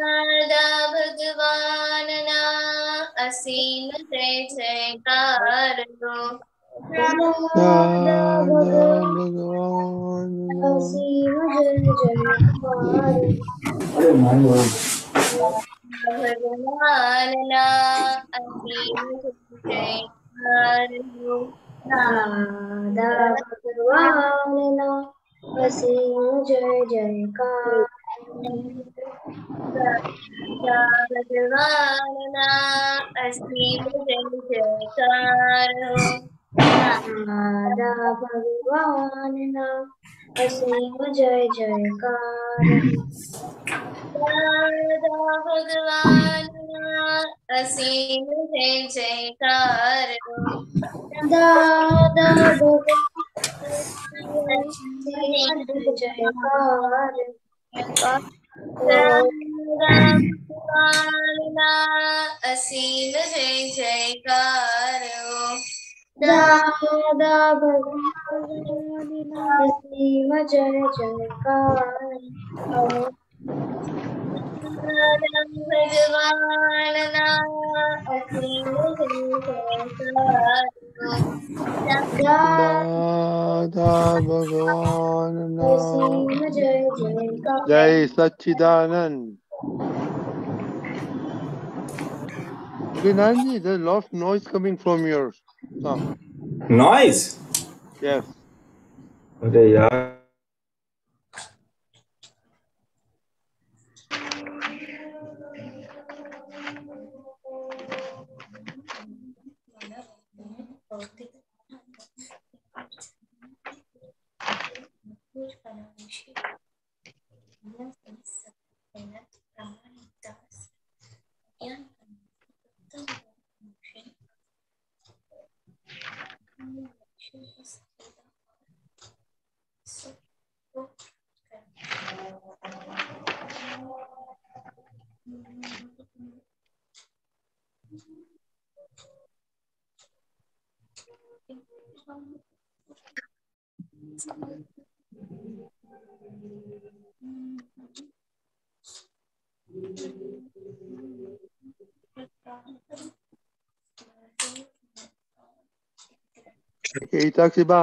दादा भगवान ना असीम जय जयकार हो। दादा भगवान असीम जय जयकार। भगवान ना असीम जय जयकार हो। दादा भगवान ना असीम जय जयकार। भगवान ना असीम जय जयकार हो। दादा भगवान ना असीम जय जयकार। दादा भगवान ना असीम जय जयकार हो। दादा असीम भगवान जय जयकार। दादा भगवान ना असीम जय जयकार हो। दादा भगवान असीम जय जयकार। भगवान ना असीम जय जयकार हो। दादा भगवान असीम जय जयकार। जय सच्चिदानंद। Okay, Nanji, there's a lot of noise coming from your sound. Noise? Yes. अरे यार Okay, Itaxiba.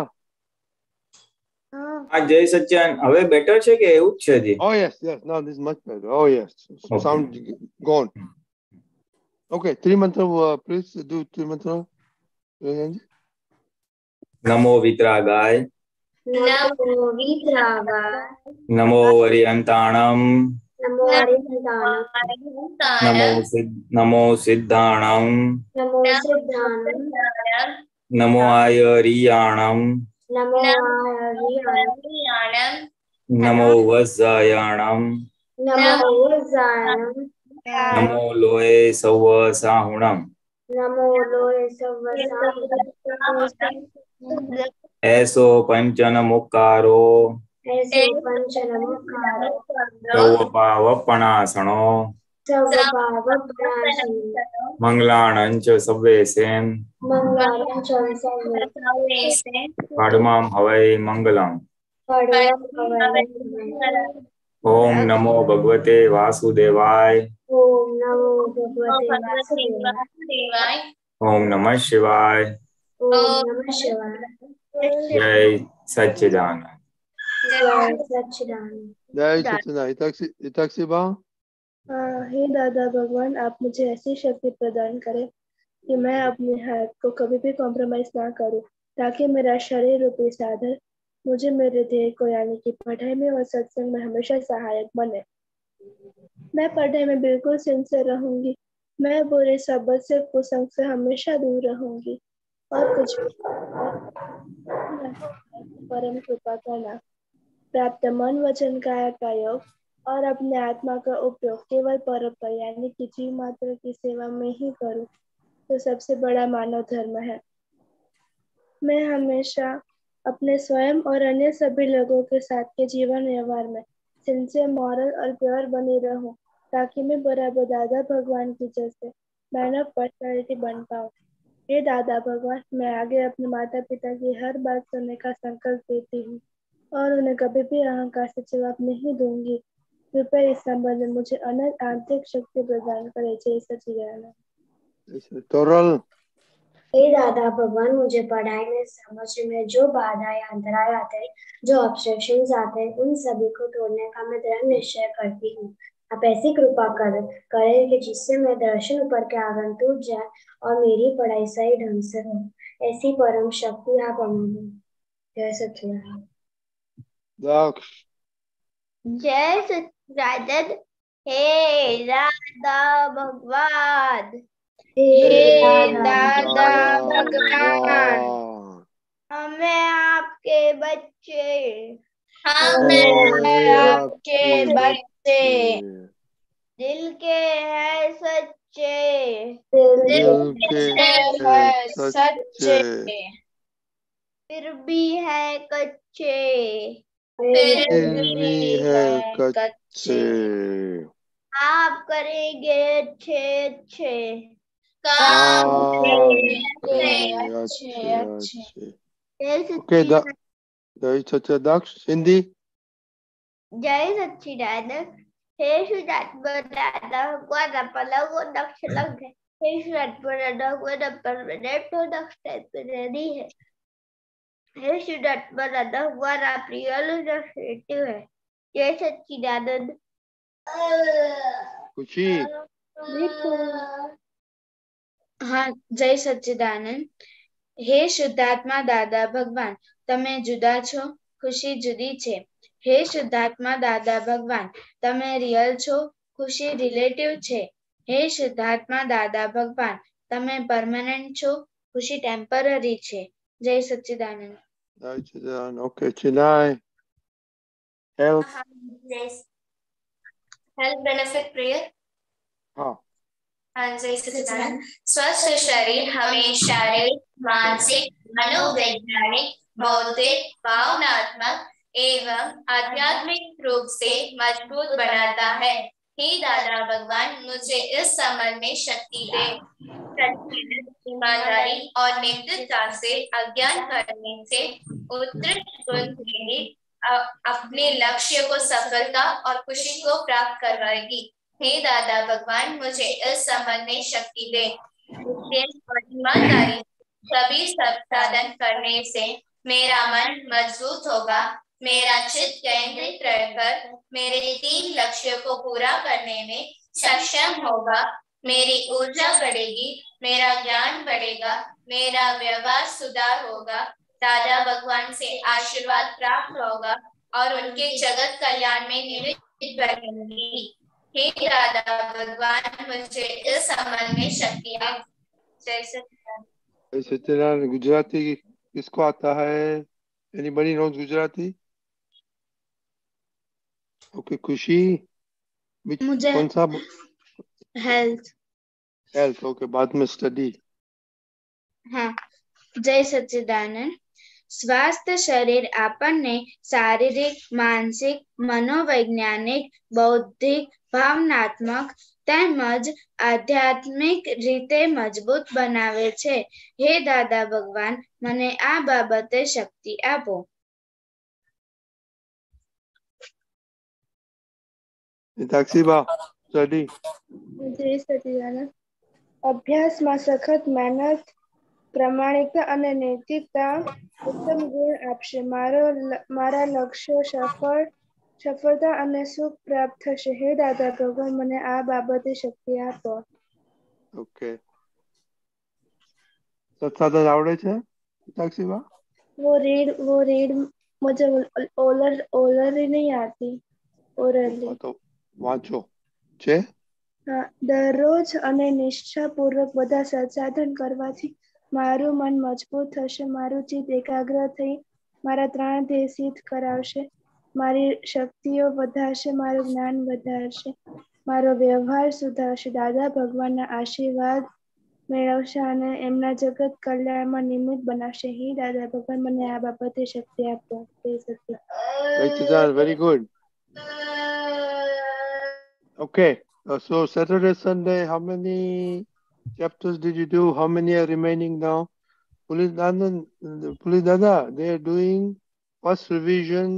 આ જય સચ્ચાન હવે બેટર છે કે એવું જ છે હજી? Oh yes, yes. Now this is much better. Oh yes. Okay. Sound gone. Okay, three mantra, please do three mantra. નમો વિતરાગાય नमो वीतरागाय। નમો વરિયંતાણમ नमो हरिहंताणम। નમો સિદ્ધાણમ नमो सिद्धाणम। નમો આયરિયાણમ नमो आर्याणम। નમો વજ્જાયાણમ नमो वज्रायणम। નમો લોય સૌ સાહુણમ नमो लोय सव्वसाहुणम। એસો પંચન મુક્કારો ऐसो पंच नमस्कारो। સૌ પાવપણાસણો सर्वपावपणासनो। મંગલાણંચ સવ્વેસેન मंगलां च सर्वे। પાડમામ હવૈ મંગલમ परमं भवै। ઓમ નમો ભગવતે વાસુદેવાય ओम नमो भगवते वासुदेवाय। ઓમ નમઃ શિવાય ओम नमः शिवाय। જય સચ્ચિદાનંદ जय सच्चिदानंद। Jai Sachchidanand. Itaxiba. हे दादा भगवान, आप मुझे ऐसी शक्ति प्रदान करें कि मैं अपनी हेल्थ को कभी भी कॉम्प्रोमाइज ना करूं, ताकि मेरा शरीर रूपी साधन मुझे मेरे ध्येय को यानी कि पढ़ाई में और सत्संग में हमेशा सहायक बने। मैं पढ़ाई में बिल्कुल सिंसियर रहूंगी। मैं बुरे सबद से कुसंग से हमेशा दूर रहूंगी और कुछ परम कृपा करना। प्राप्त मन वचन काया का योग और अपने आत्मा का उपयोग केवल परोपकार यानी कि जीव मात्र की सेवा में ही करूं, तो सबसे बड़ा मानव धर्म है। मैं हमेशा अपने स्वयं और अन्य सभी लोगों के साथ के जीवन व्यवहार में सिंसियर, मॉरल और प्योर बनी रहूं, ताकि मैं बराबर दादा भगवान की जैसे मैन ऑफ पर्सनैलिटी बन पाऊं। हे दादा भगवान, मैं आगे अपने माता पिता की हर बात सुनने का संकल्प लेती हूँ और उन्हें कभी भी अहंकार से जवाब नहीं दूंगी। कृपया इस संबंध में मुझे अनंत आंतरिक शक्ति प्रदान करे। जय सच्चिदानंद। तोरल। हे दादा भगवान, मुझे पढ़ाई में समझ में जो बाधाएं अंतराय आते हैं, जो ऑब्स्ट्रक्शंस आते हैं, उन सभी को तोड़ने का मैं दृढ़ निश्चय करती हूँ। आप ऐसी कृपा करें कि जिससे मैं दर्शन ऊपर के आंगन टूट जाए और मेरी पढ़ाई सही ढंग से हो। ऐसी परम शक्ति आप हमें दो। जय सच्चिदानंद। दक्ष। जय सच्चिदानंद। हे दादा भगवान, हे दादा भगवान, हमें आपके बच्चे, हमें आपके बच्चे दिल दिल के हैं सच्चे, है सच्चे, फिर भी है कच्चे, फिर भी है कच्चे। आप करेंगे अच्छे अच्छे काम करेंगे अच्छे अच्छे। जय ओके, सच्चिदानंद। जय सच्चे। दक्ष हिंदी। जय सच्चिदानंद। हे शुद्धात्मा दादा भगवान अपना दक्ष लग है। हे शुद्धात्मा दादा भगवान परमानेंट हो दक्ष टेम्परेरी है। हे शुद्धात्मा दादा भगवान आप रियल डेफिनेटिव है। जय सच्चिदानंद। खुशी। हाँ, जय सच्चिदानंद। हे શુદ્ધાત્મા દાદા ભગવાન, તમે જુદા છો, ખુશી જુદી છે. હે શુદ્ધાત્મા દાદા ભગવાન, તમે રિયલ છો, ખુશી રિલેટિવ છે. હે શુદ્ધાત્મા દાદા ભગવાન, તમે પરમાનન્ટ છો, ખુશી ટેમ્પરરી છે. જય સચ્ચિદાનંદ. જય Sachchidanand. Okay, Chinai. Health. Health benefit prayer. हाँ। जय सच्चिदानंद। स्वस्थ शरीर हमें शारीरिक, मानसिक, मनोवैज्ञानिक, बौद्धिक, भावनात्मक एवं आध्यात्मिक रूप से मजबूत बनाता है। हे दादा भगवान, मुझे इस संबंध में शक्ति दे। ईमानदारी और नेतृत्व से अज्ञान करने से उत्कृष्ट गुण मेरी अपने लक्ष्य को सफलता और खुशी को प्राप्त करवाएगी। हे दादा भगवान, मुझे इस संबंध में शक्ति दे। और ईमानदारी सभी साधन करने से मेरा मन मजबूत होगा, मेरा चित्त केंद्रित रहकर मेरे 3 लक्ष्यों को पूरा करने में सक्षम होगा, मेरी ऊर्जा बढ़ेगी, मेरा ज्ञान बढ़ेगा, मेरा व्यवहार सुधार होगा, दादा भगवान से आशीर्वाद प्राप्त होगा और उनके जगत कल्याण में निमित्त बनेंगी। हे दादा भगवान, मुझे इस संबंध में शक्ति दे। जय सच्चिदानंद। जय सच्चिदानंद। गुजराती किसको आता है? Anybody knows Gujarati? ओके, खुशी। मुझे कौन सा? हेल्थ। हेल्थ। ओके, बाद में स्टडी। हाँ, જય સચ્ચિદાનંદ. સ્વાસ્થ્ય શરીર આપણને શારીરિક, માનસિક, મનોવૈજ્ઞાનિક, બૌદ્ધિક, ભાવનાત્મક તેમજ આધ્યાત્મિક રીતે મજબૂત બનાવે છે. હે દાદા ભગવાન, મને આ બાબતે શક્તિ આપો. તાક્ષીબા, સ્ટડી. જય સચ્ચિદાનંદ. અભ્યાસમાં સખત મહેનત, પ્રામાણિકતા અને નૈતિકતા ઉત્તમ ગુણ આપશે. મારા લક્ષ્યો સફળતા અને સુખ પ્રાપ્ત થશે. હે દાદા ભગવાન, મને આ બાબતે શક્તિ આપો. ઓકે. સત્સાધન આવડે છે તાક્ષીબા? वो रीड मुझे ओरली नहीं आती. ओरली તો વાંચો છે. હા, દરરોજ અને નિષ્ઠાપૂર્વક બધા સત્સાધન કરવાથી મારું મન મજબૂત થશે, મારું ચિત્ત એકાગ્ર થઈ મારા 3 ધ્યેય સિદ્ધ કરાવશે, મારી શક્તિઓ વધારશે, મારું જ્ઞાન વધારશે, મારો વ્યવહાર સુધારશે, દાદા ભગવાનના આશીર્વાદ મેળવશે અને એમના જગત કલ્યાણમાં નિમિત્ત બનાવશે. હે દાદા ભગવાન, મને આ બાબતે શક્તિ આપો. Very good. Okay, so Saturday, Sunday, how many chapters did you do? How many are remaining now? Pulidada, they are doing first revision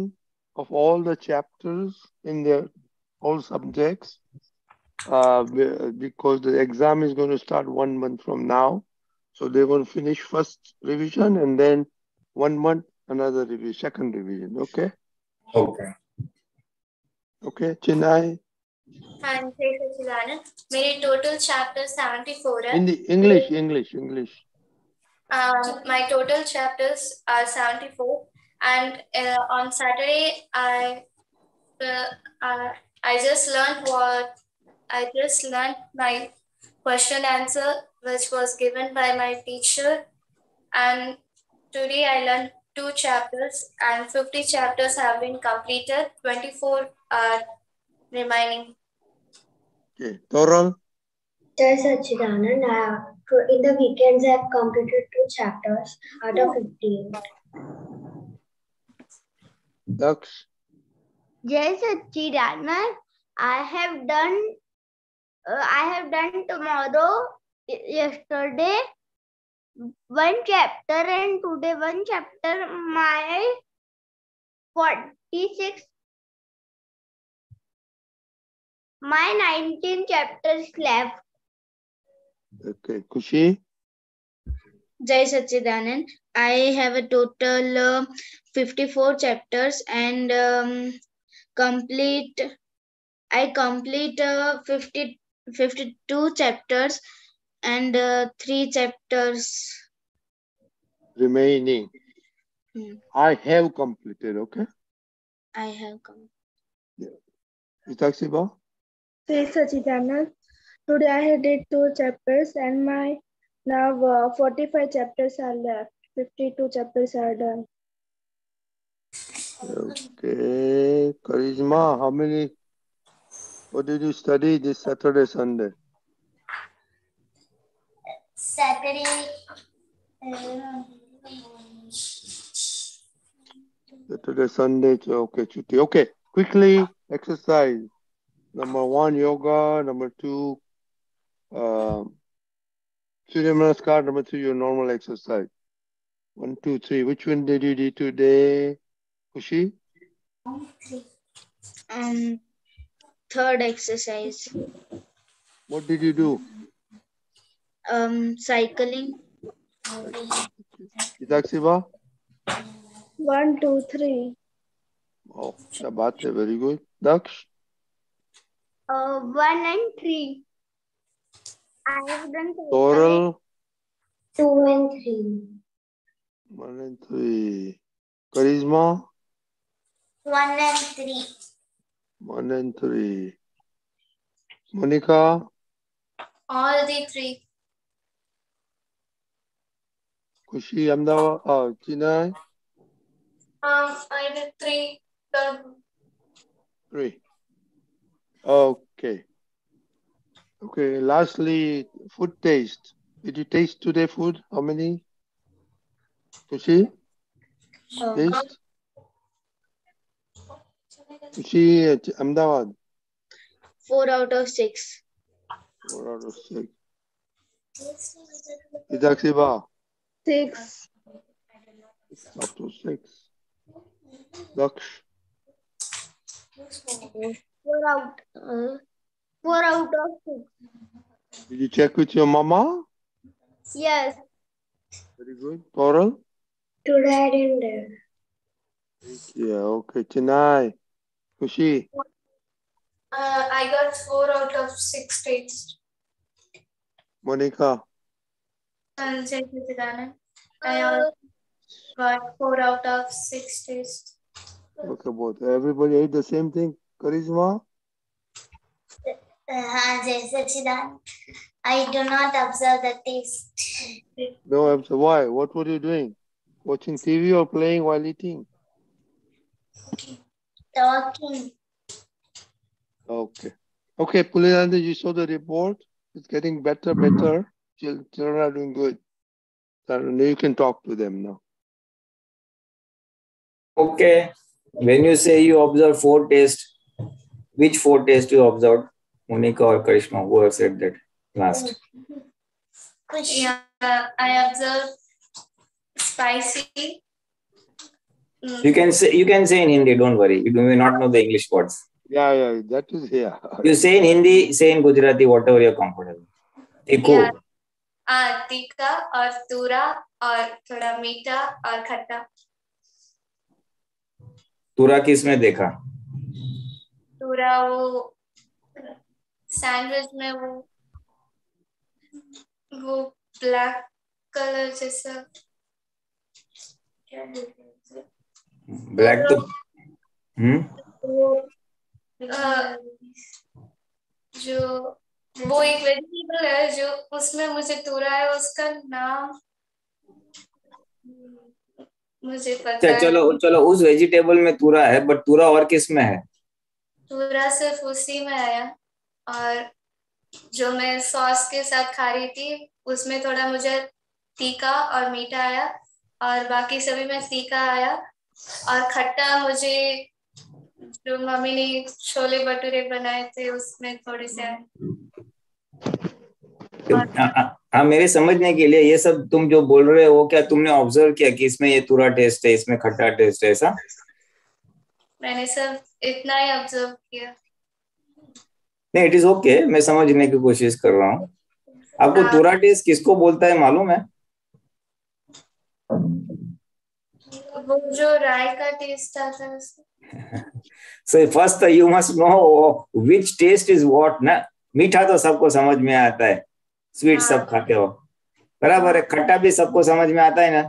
of all the chapters in their all subjects because the exam is going to start 1 month from now. So they're going to finish first revision and then 1 month another revision, second revision. Okay. Okay. Okay, Chennai. हाँ जय सच्चिदानंद मेरे total chapter 74 है. In the English. My total chapters are 74, and on Saturday I just learned my question answer which was given by my teacher, and today I learned 2 chapters and 50 chapters have been completed. 24 are remaining. Okay, Toral. Jai Sachidanand, in the weekends I have completed 2 chapters out of 58. Daksh. Jai Sachidanand, I have done tomorrow, yesterday 1 chapter and today 1 chapter. My 46, my 19 chapters left. Okay, Kushi. Jai Sachidanand. I have a total 54 chapters and I complete 52 chapters and 3 chapters Remaining. I have completed, okay? I have completed. Yeah. Itaksiba? Jai Sachidanand. Today I had did 2 chapters and my now 45 chapters are left. 52 chapters are done. Okay. Charisma, what did you study this Saturday, Sunday? Saturday. Saturday, Sunday, okay, Chutti. Okay, quickly exercise. Number 1, yoga. Number 2, Surya Namaskar. Number 3, your normal exercise. 1, 2, 3. Which one did you do today, Kushi? 3rd exercise. What did you do? Cycling. Itaksiba? 1, 2, 3. Oh, Shabat, very good. Daksh? 1 and 3. I have done Toral? 2 and 3. 1 and 3. Charisma? 1 and 3. 1 and 3. Monica? All the 3. Kushi, Ahmedabad, Chennai? I did 3. 3. Okay. Okay, lastly, food taste. Did you taste today food? How many? Kushi? Taste? Kushi, Ahmedabad? 4 out of 6. 4 out of 6. Idaksiba? 6. 6 out of 6. Daksh? 4 out. 4 out of 6. Did you check with your mama? Yes. Very good. Toral? Today I didn't do. Yeah, okay. Chennai? Kushi? I got 4 out of 6 taste. Monica? And Jai Sachidanand. I also got 4 out of 6 taste. Okay, both. Everybody ate the same thing? Charisma? Jai Sachidanand. I do not observe the taste. No, so why? What were you doing? Watching TV or playing while eating? Talking. Okay. Okay, Pulinanandji, you saw the report. It's getting better. Children are doing good. So now you can talk to them now. Okay. When you say you observe 4 tastes, which 4 tastes you observed? Monica or Karishma? Who have said that last? Yeah, I observed spicy. You can say in Hindi, don't worry. You may not know the English words. Yeah, that is here. You say in Hindi, say in Gujarati, whatever you're comfortable. Yeah. तीखा और तूरा और थोड़ा मीठा और खट्टा. तूरा किस में देखा? तूरा वो सैंडविच में वो ब्लैक कलर जैसा क्या बोलते हैं? ब्लैक तो जो वो एक वेजिटेबल है जो उसमें मुझे तूरा है, उसका नाम मुझे पता है. चलो उस वेजिटेबल में तूरा है, बट तूरा और किस में है? तूरा सिर्फ उसी में आया, और जो मैं सॉस के साथ खा रही थी उसमें थोड़ा मुझे तीखा और मीठा आया, और बाकी सभी में तीखा आया, और खट्टा मुझे जो मम्मी ने छोले भटूरे बनाए थे उसमें थोड़े से आए. हाँ, मेरे समझने के लिए ये सब तुम जो बोल रहे हो वो क्या तुमने ऑब्जर्व किया कि इसमें ये तूरा टेस्ट है, इसमें खट्टा टेस्ट है, ऐसा? मैंने सिर्फ इतना ही ऑब्जर्व किया. नहीं, इट इज ओके, मैं समझने की कोशिश कर रहा हूँ. आपको तूरा टेस्ट किसको बोलता है मालूम है? वो जो राई का टेस्ट आता है उसको. So first you must know which taste is what ना. मीठा तो सबको समझ में आता है, स्वीट सब खाते हो, बराबर है. खट्टा भी सबको समझ में आता है ना.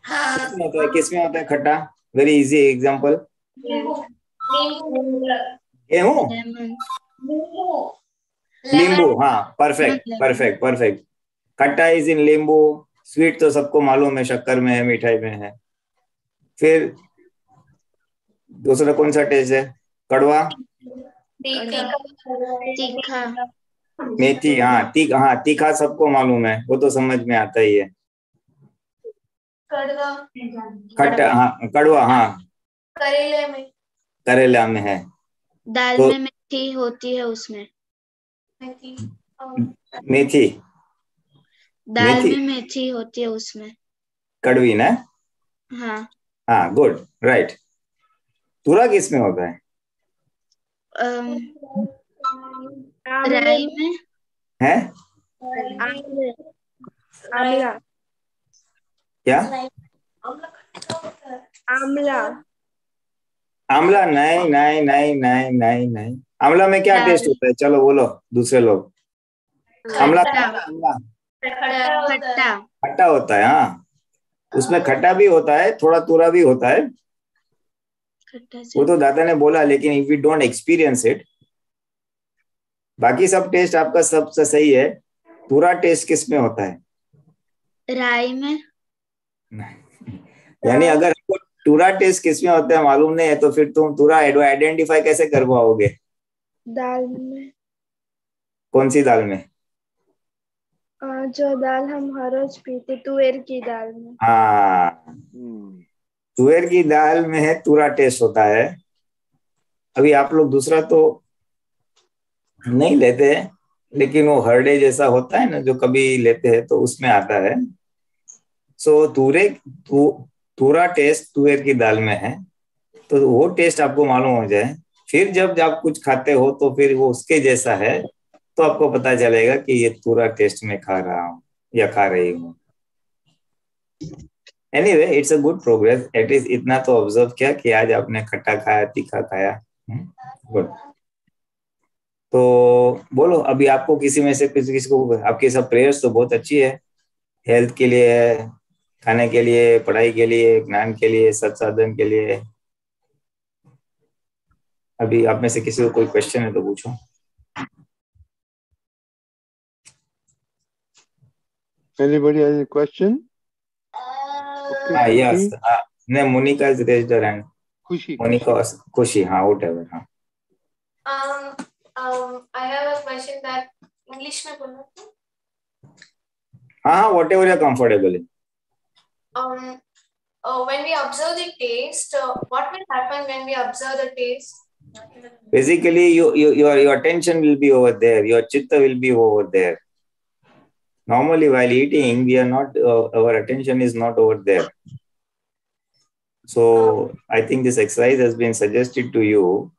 किसमें होता है खट्टा? Very easy example. गेहूं, नींबू. हाँ, परफेक्ट. खट्टा इज इन नींबू. स्वीट तो सबको मालूम है, शक्कर में है, मिठाई में है. फिर दूसरा कौन सा टेस्ट है? कड़वा, तीखा, मेथी. हाँ, तीखा सबको मालूम है, वो तो समझ में आता ही है. खट्टा, हाँ, कड़वा, हाँ, करेला में है. दाल तो में मेथी होती है, उसमें मेथी, दाल में मेथी होती है उसमें. कड़वी ना. हाँ, गुड, राइट. तूरा किस में होता है? राई में है. आमला. क्या? आमला? नहीं. आमला में क्या टेस्ट होता है? चलो बोलो दूसरे लोग. आमला खट्टा होता है. हाँ, उसमें खट्टा भी होता है, थोड़ा तूरा भी होता है, वो तो दादा ने बोला. लेकिन if we don't experience it, बाकी सब टेस्ट आपका सबसे सही है. तूरा टेस्ट किस में होता है? राई में. यानी अगर आपको तूरा टेस्ट किस में होता है मालूम नहीं है, तो फिर तुम तूरा आइडेंटिफाई कैसे कर पाओगे? दाल में. कौन सी दाल में? जो दाल हम हर रोज पीते, तुअर की दाल में. हाँ, तुअर की दाल में है तूरा टेस्ट होता है. अभी आप लोग दूसरा तो नहीं लेते, लेकिन वो हरडे जैसा होता है ना, जो कभी लेते हैं तो उसमें आता है. सो तूरा टेस्ट तुअर की दाल में है, तो वो टेस्ट आपको मालूम हो जाए. फिर जब आप कुछ खाते हो तो फिर वो उसके जैसा है, तो आपको पता चलेगा कि ये तूरा टेस्ट में खा रहा हूँ या खा रही हूँ. Anyway, it's a good progress. At least इतना तो ऑब्जर्व किया कि आज आपने खट्टा खाया, तीखा खाया. गुड. तो बोलो, अभी आपको किसी में से किसी को, आपकी सब प्रेयर्स तो बहुत अच्छी है, हेल्थ के लिए, खाने के लिए, पढ़ाई के लिए, ज्ञान के लिए, सत्साधन के लिए. अभी आप में से किसी को कोई क्वेश्चन है तो पूछो. Anybody has a question? Yes. No, Monica is raised her hand. Monica, Kushi, whatever. I have a question that English में बोलना. Whatever you're comfortable in. When we observe the taste, what will happen when we observe the taste? Basically, your attention will be over there. Your chitta will be over there. Normally, while eating, we are not. Our attention is not over there. So I think this exercise has been suggested to you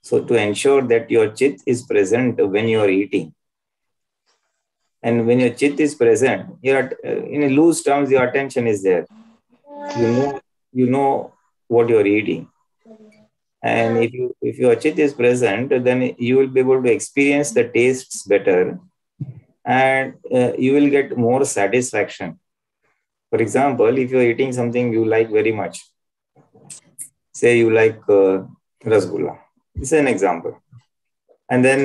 So to ensure that your Chitt is present when you are eating. And when your Chitt is present, in loose terms, your attention is there. You know what you are eating. And if your Chitt is present, then you will be able to experience the tastes better, and you will get more satisfaction. For example, if you are eating something you like very much, say you like rasgulla, this is an example. And then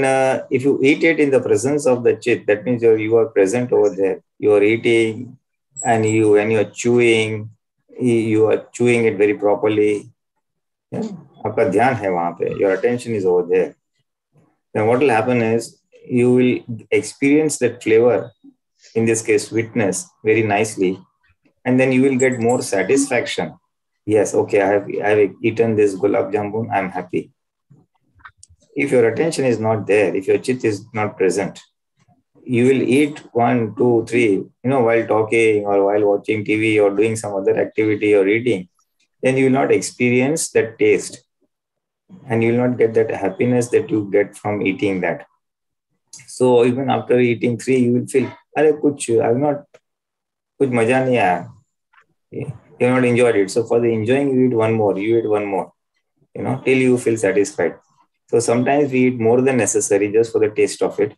if you eat it in the presence of the Chitt, that means you are present over there. You are eating, and when you are chewing, you are chewing it very properly. Yeah? आपका ध्यान है वहाँ पे, your attention is over there. Then what will happen is you will experience that flavor, in this case sweetness, very nicely, and then you will get more satisfaction. Yes, okay, I have eaten this gulab jamun, I'm happy. If your attention is not there, if your Chitt is not present, you will eat 1, 2, 3, while talking or while watching TV or doing some other activity or eating, then you will not experience that taste, and you will not get that happiness that you get from eating that. So even after eating 3, you will feel, kuch maja nahi aaya. You have not enjoyed it. So for the enjoying, you eat one more, till you feel satisfied. So sometimes we eat more than necessary just for the taste of it.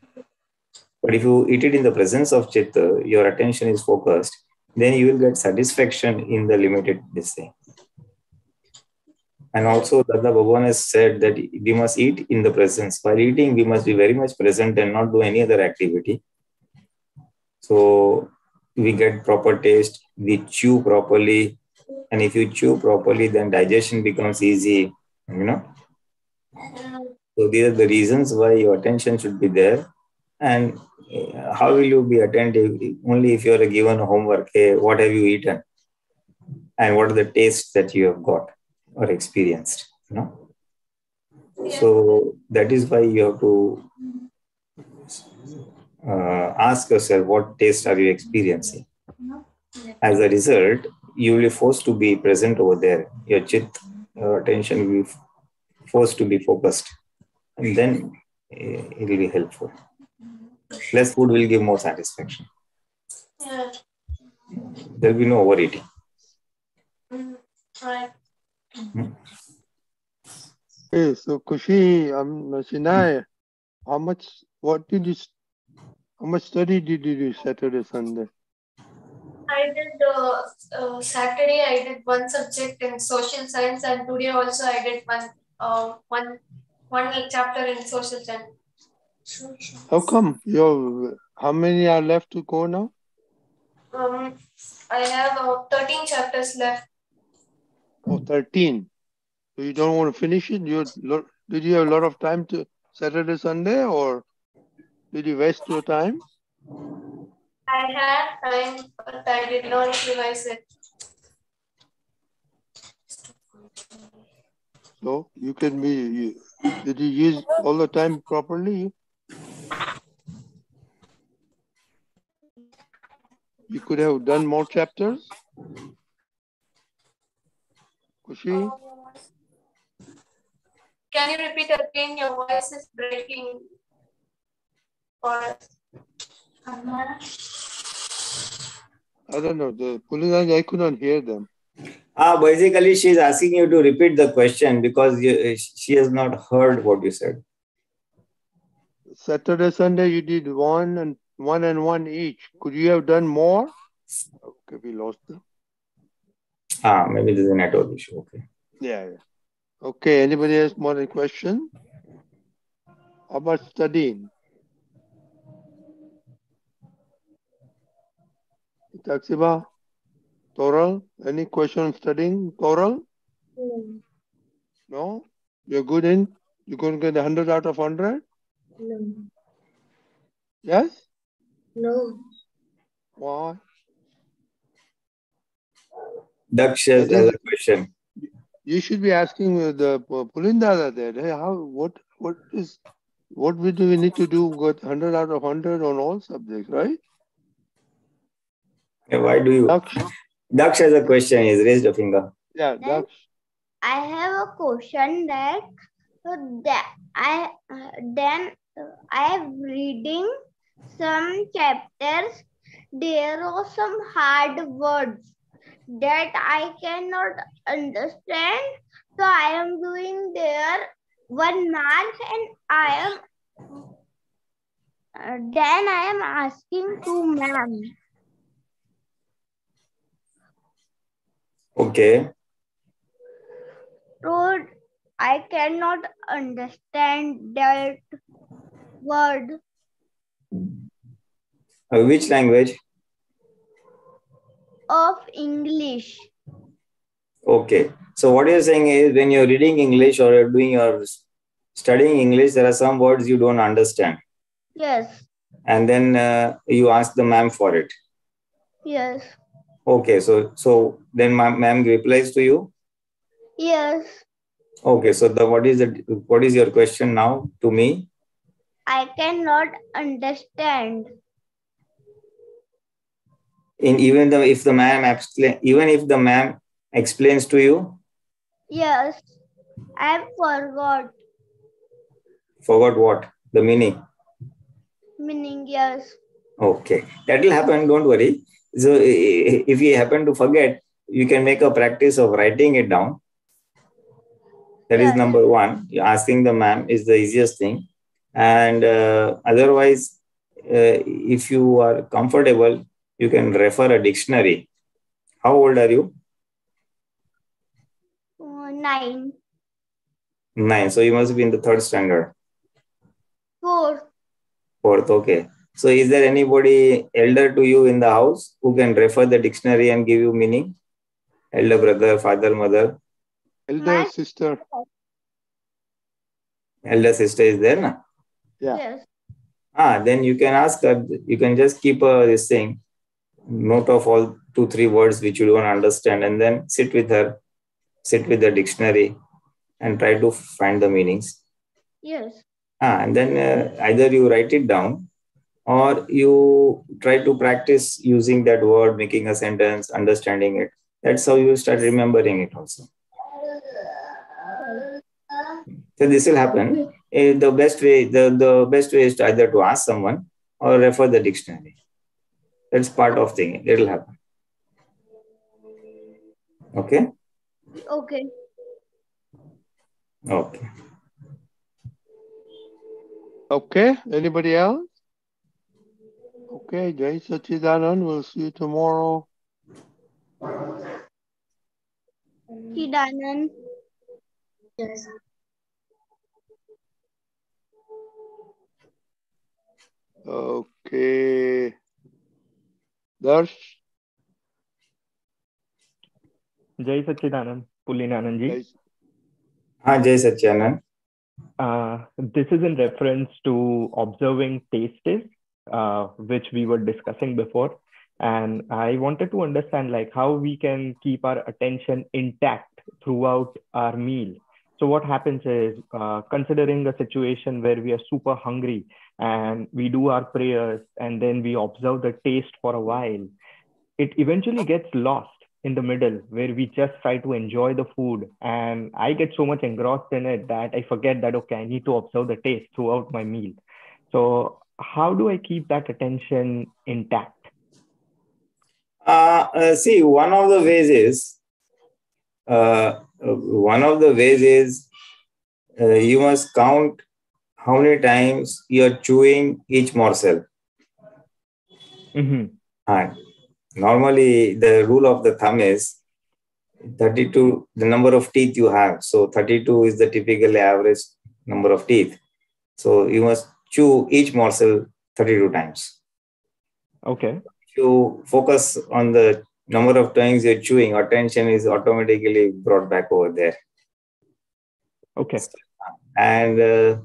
But if you eat it in the presence of Chitt, your attention is focused, then you will get satisfaction in the limited this thing. And also Dada Bhagwan has said that we must eat in the presence. While eating, we must be very much present and not do any other activity. So we get proper taste, we chew properly, and if you chew properly, then digestion becomes easy, So these are the reasons why your attention should be there. And how will you be attentive? Only if you are given homework, hey, what have you eaten? And what are the tastes that you have got or experienced, So that is why you have to ask yourself, what taste are you experiencing? As a result, you will be forced to be present over there. Your Chitt, your attention will be forced to be focused. And then it will be helpful. Less food will give more satisfaction. Yeah. There will be no overeating. Right. Hey, so Kushi, Sinai, how much study did you do Saturday, Sunday? I did Saturday. I did one subject in social science, and today also I did one chapter in social science. How come? How many are left to go now? I have 13 chapters left. Oh, 13. So you don't want to finish it? Did you have a lot of time to Saturday, Sunday, or did you waste your time? I had time, but I did not revise it. So you can be. Did you use all the time properly? You could have done more chapters. Kushi? Can you repeat again? Your voice is breaking. I don't know. The Pulinanandji, I couldn't hear them. Basically, she is asking you to repeat the question because she has not heard what you said. Saturday, Sunday, you did one and one each. Could you have done more? Okay, we lost them. Maybe there's a network issue. Okay. Yeah. Okay, anybody else more a question? How about studying? Taksiba, Toral, any question on studying? Toral? No? You're good in? You're going to get 100 out of 100? No. Yes? No. Why? Daksh has a question. You should be asking the Pulindara there. Hey, what do we need to do? Get 100 out of 100 on all subjects, right? Yeah, why do you? Daksh has a question. He's raised a finger. Yeah, Daksh. I have a question that So then I am reading some chapters. There are some hard words that I cannot understand. So I am doing there 1 mark, and then I am asking to ma'am. Okay. So I cannot understand that word. Which language? Of English. Okay. So what you're saying is when you're reading English or you're doing your studying English, there are some words you don't understand. Yes. And then you ask the ma'am for it. Yes. Okay. So then ma'am replies to you? Yes. Okay. So what is your question now to me? I cannot understand. Even if the ma'am explains to you? Yes. I forgot. Forgot what? The meaning? Meaning, yes. Okay. That will happen. Don't worry. So if you happen to forget, you can make a practice of writing it down. That is number one. Asking the ma'am is the easiest thing. And otherwise, if you are comfortable, you can refer a dictionary. How old are you? 9. 9. So you must be in the 3rd standard. 4th. 4th, okay. So is there anybody elder to you in the house who can refer the dictionary and give you meaning? Elder brother, father, mother? Elder sister. Elder sister is there, na? Yeah. Yes. Then you can ask her, you can just keep this thing, note of all 2-3 words which you don't understand, and then sit with her, sit with the dictionary and try to find the meanings. Yes. And then either you write it down or you try to practice using that word, making a sentence, understanding it. That's how you start remembering it also. So this will happen. The best way is to either to ask someone or refer the dictionary. That's part of thing. It will happen. Okay? Okay. Okay. Okay. Anybody else? Okay. Jai Sachidanand. We'll see you tomorrow. Chidanand. Yes. Okay. Darsh. Jai Sachidanand Pulinanandji. Jai Satyanand. This is in reference to observing tastes, which we were discussing before. And I wanted to understand like how we can keep our attention intact throughout our meal. So what happens is, considering a situation where we are super hungry and we do our prayers and then we observe the taste for a while, it eventually gets lost in the middle where we just try to enjoy the food. And I get so much engrossed in it that I forget that, okay, I need to observe the taste throughout my meal. So how do I keep that attention intact? See, one of the ways is you must count how many times you are chewing each morsel. Mm-hmm. Normally, the rule of the thumb is 32, the number of teeth you have. So 32 is the typical average number of teeth. So you must chew each morsel 32 times. Okay. If you focus on the number of times you're chewing, attention is automatically brought back over there. Okay. And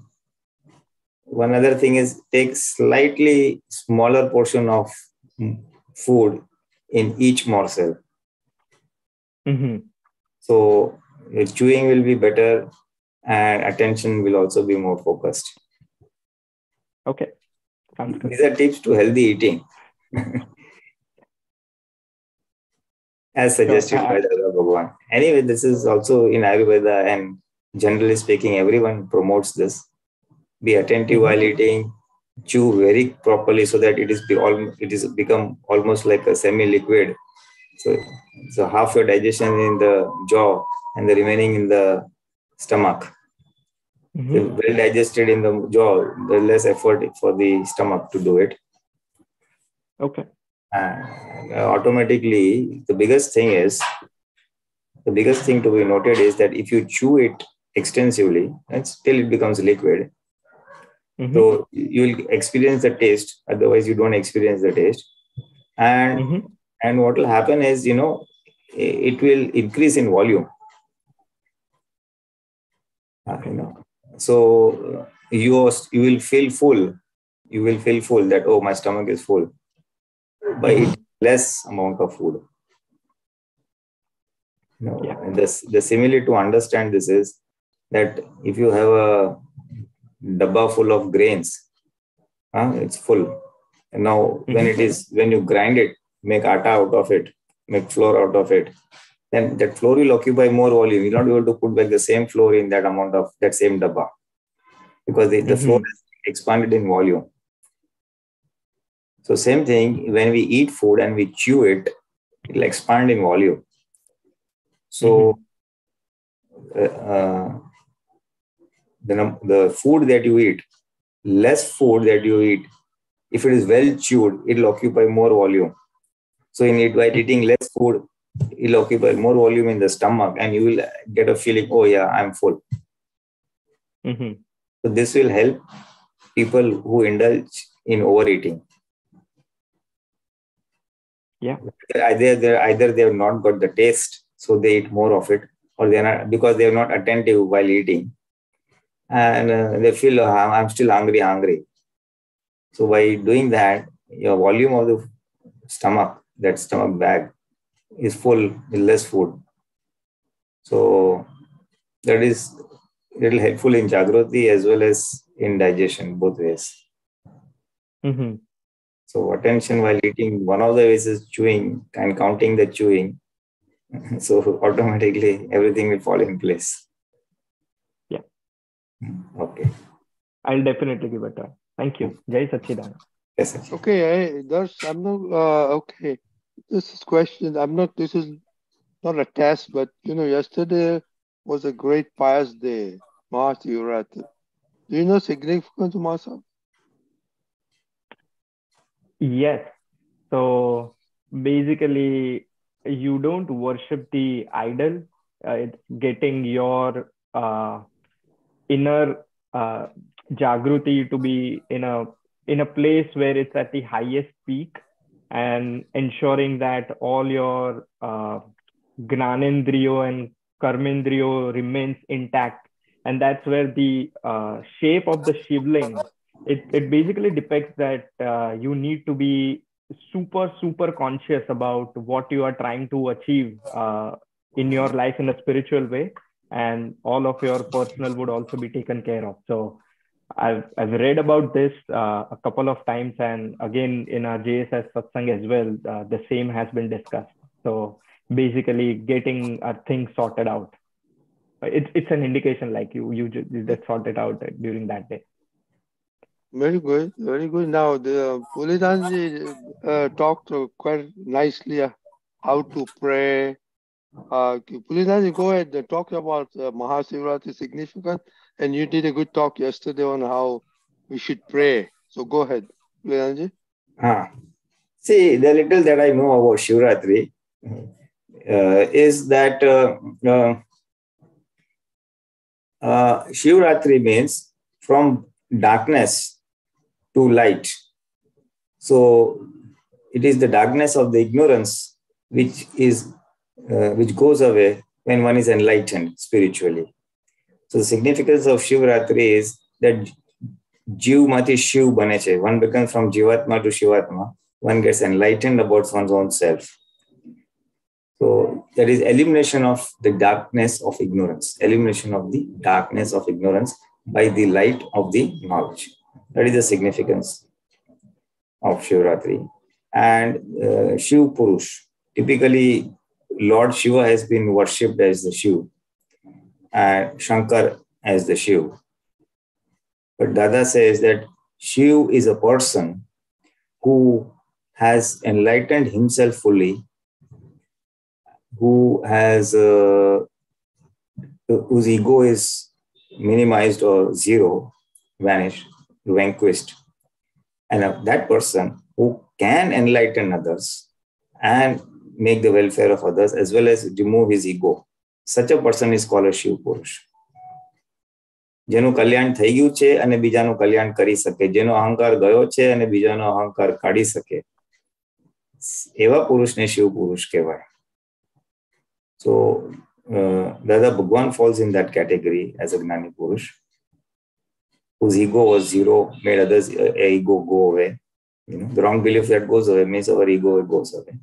one other thing is take slightly smaller portion of food in each morsel. Mm-hmm. So your chewing will be better and attention will also be more focused. Okay. Sounds good. These are tips to healthy eating. As suggested by Dada Bhagwan. Anyway, this is also in Ayurveda and Generally speaking, everyone promotes this. Be attentive while eating, chew very properly so that it is become almost like a semi-liquid. So half your digestion in the jaw and the remaining in the stomach. So well digested in the jaw, there's less effort for the stomach to do it. Okay. Automatically, the biggest thing to be noted is that if you chew it extensively, till it becomes liquid, so you will experience the taste. Otherwise, you don't experience the taste. And what will happen is, it will increase in volume. So you will feel full. You will feel full that, oh, my stomach is full by eating less amount of food. And the simile to understand this is that if you have a dabba full of grains, it's full. And now when you grind it, make atta out of it, make flour out of it, then that flour will occupy more volume. You'll not be able to put back the same flour in that amount of that same dabba because the flour is expanded in volume. So same thing, when we eat food and we chew it, it will expand in volume. So the food that you eat, less food that you eat, if it is well chewed, it will occupy more volume. So by eating less food, it will occupy more volume in the stomach and you will get a feeling, oh yeah, I'm full. So this will help people who indulge in overeating. Yeah. Either they have not got the taste, so they eat more of it, or they are not, because they are not attentive while eating. And they feel, I'm still hungry. So by doing that, your volume of the stomach, that stomach bag, is full with less food. So that is little helpful in Jagrati as well as in digestion, both ways. So attention while eating, one of the ways is chewing and counting the chewing. So automatically everything will fall in place. Yeah. Okay. I'll definitely give it a try. Thank you. Jai Satchidanand. Yes, sir. Okay, I'm not okay. This is question. This is not a test, but yesterday was a great pious day, Maha Shivratri. Do you know significance of Maha? Yes. So basically, you don't worship the idol. It's getting your inner Jagruti to be in a place where it's at the highest peak, and ensuring that all your Gnanendriyo and Karmendriyo remains intact. And that's where the shape of the Shivling, it basically depicts that you need to be super conscious about what you are trying to achieve in your life in a spiritual way, and all of your personal would also be taken care of. So I've read about this a couple of times, and again in our JSS Satsang as well, the same has been discussed. So basically getting things sorted out. It's an indication like you just sort it out during that day. Very good, very good. Now the Pulinanandji talked quite nicely how to pray. Pulinanandji, go ahead and talk about Maha Shivratri significance, and you did a good talk yesterday on how we should pray. So go ahead, Pulinanandji. See, the little that I know about Shivratri is that Shivratri means from darkness to light. So it is the darkness of the ignorance which goes away when one is enlightened spiritually. So the significance of Shivratri is that Jiv Mati Shiv Baneche. One becomes from Jivatma to Shivatma. One gets enlightened about one's own self. So that is elimination of the darkness of ignorance. Elimination of the darkness of ignorance by the light of the knowledge. That is the significance of Shivratri. And Shiv Purush. Typically, Lord Shiva has been worshipped as the Shiv. and Shankar as the Shiv. But Dada says that Shiv is a person who has enlightened himself fully, who has whose ego is minimized or zero, vanished, vanquished. And that person who can enlighten others and make the welfare of others as well as remove his ego. Such a person is called a Shiv Purush. જેનું કલ્યાણ થઈ ગયું છે અને બીજાનું કલ્યાણ કરી શકે, જેનો અહંકાર ગયો છે અને બીજાનો અહંકાર કાઢી શકે, એવા પુરુષને શિવ પુરુષ કહેવાય. So Dada Bhagwan falls in that category as a Gnani Purush, whose ego was zero, made others' ego go away. You know, the wrong belief that goes away means our ego goes away.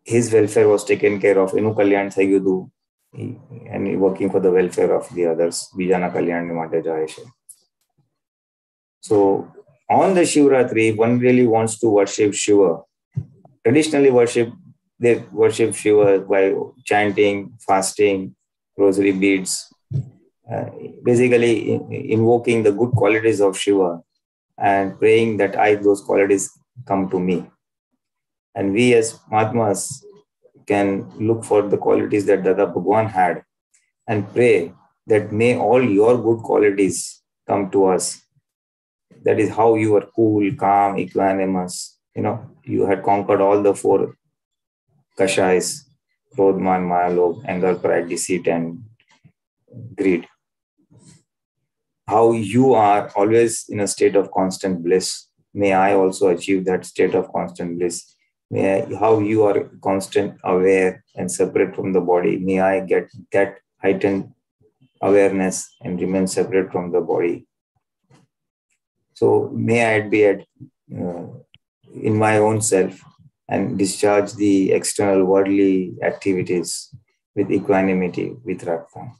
His welfare was taken care of. Enu kalyan thai gyu and working for the welfare of the others. Bijana kalyan માટે જાય છે. So on the Shivratri, one really wants to worship Shiva. Traditionally they worship Shiva by chanting, fasting, rosary beads, basically invoking the good qualities of Shiva and praying that those qualities come to me. And we as Mahatmas can look for the qualities that Dada Bhagwan had and pray that may all your good qualities come to us. That is how you are cool, calm, equanimous. You know, you had conquered all the 4 kashais, Krodh, Man, Maya, Lobh, anger, pride, deceit, and greed. How you are always in a state of constant bliss. May I also achieve that state of constant bliss. How you are constant aware and separate from the body. May I get that heightened awareness and remain separate from the body. So may I be in my own self and discharge the external worldly activities with equanimity, with Rakta.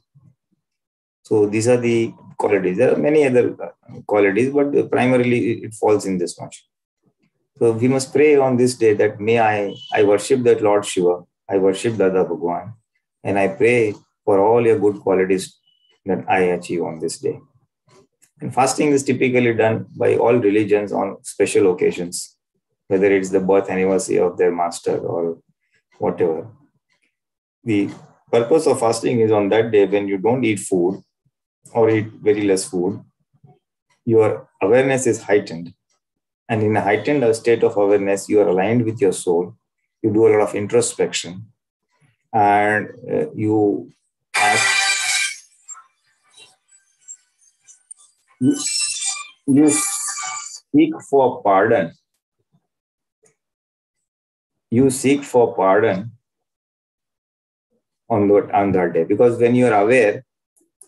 So these are the qualities. There are many other qualities, but primarily it falls in this much. So we must pray on this day that may I worship that Lord Shiva, I worship Dada Bhagwan, and I pray for all your good qualities that I achieve on this day. And fasting is typically done by all religions on special occasions, whether it's the birth anniversary of their master or whatever. The purpose of fasting is on that day when you don't eat food or eat very less food, your awareness is heightened. And in a heightened state of awareness, you are aligned with your soul. You do a lot of introspection. And you ask, you seek for pardon. You seek for pardon on that day. Because when you are aware,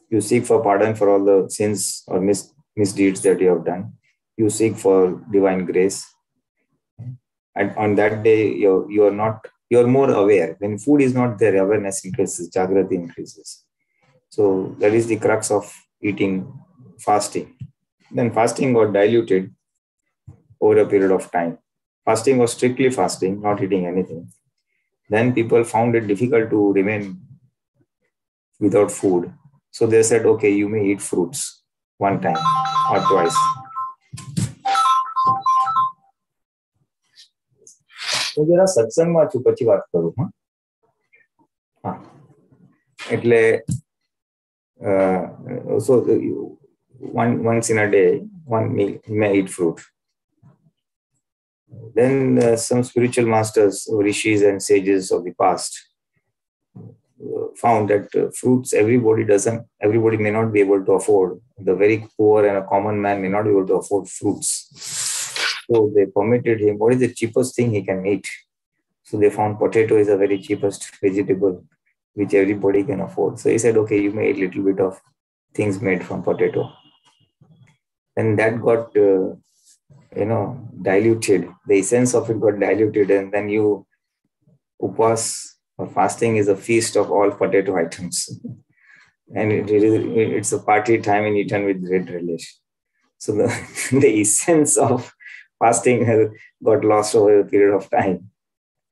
you seek for pardon for all the sins or misdeeds that you have done. You seek for divine grace. And on that day, you're more aware. When food is not there, awareness increases, Jagrati increases. So that is the crux of eating, fasting. Then fasting got diluted over a period of time. Fasting was strictly fasting, not eating anything. Then people found it difficult to remain without food. So they said, okay, you may eat fruits one time or twice. તો જરા સત્સંગમાં છું, પછી વાત કરું. એટલે so once in a day, one meal, you may eat fruit. Then some spiritual masters, rishis and sages of the past found that fruits everybody may not be able to afford. The very poor and a common man may not be able to afford fruits. So they permitted him, what is the cheapest thing he can eat? So they found potato is a very cheapest vegetable which everybody can afford. So he said, okay, you may eat a little bit of things made from potato. And that got, diluted. The essence of it got diluted, and then upas or fasting is a feast of all potato items. And it's a party time and eaten with great relish. So the essence of fasting has got lost over a period of time.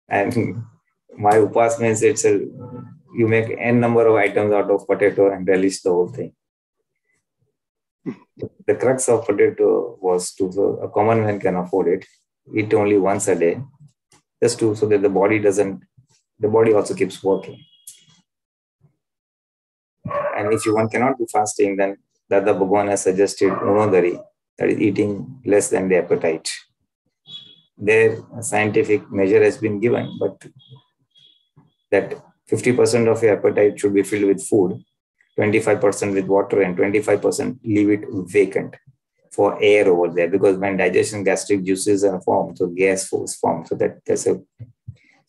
And my upas means it's you make n number of items out of potato and relish the whole thing. The crux of potato was so a common man can afford it, eat only once a day, just so that the body also keeps working. And if one cannot do fasting, then Dada Bhagwan has suggested Unodari, that is eating less than the appetite. Their scientific measure has been given, but that 50% of your appetite should be filled with food, 25% with water, and 25% leave it vacant for air over there, because when digestion gastric juices are formed, so gas is formed. So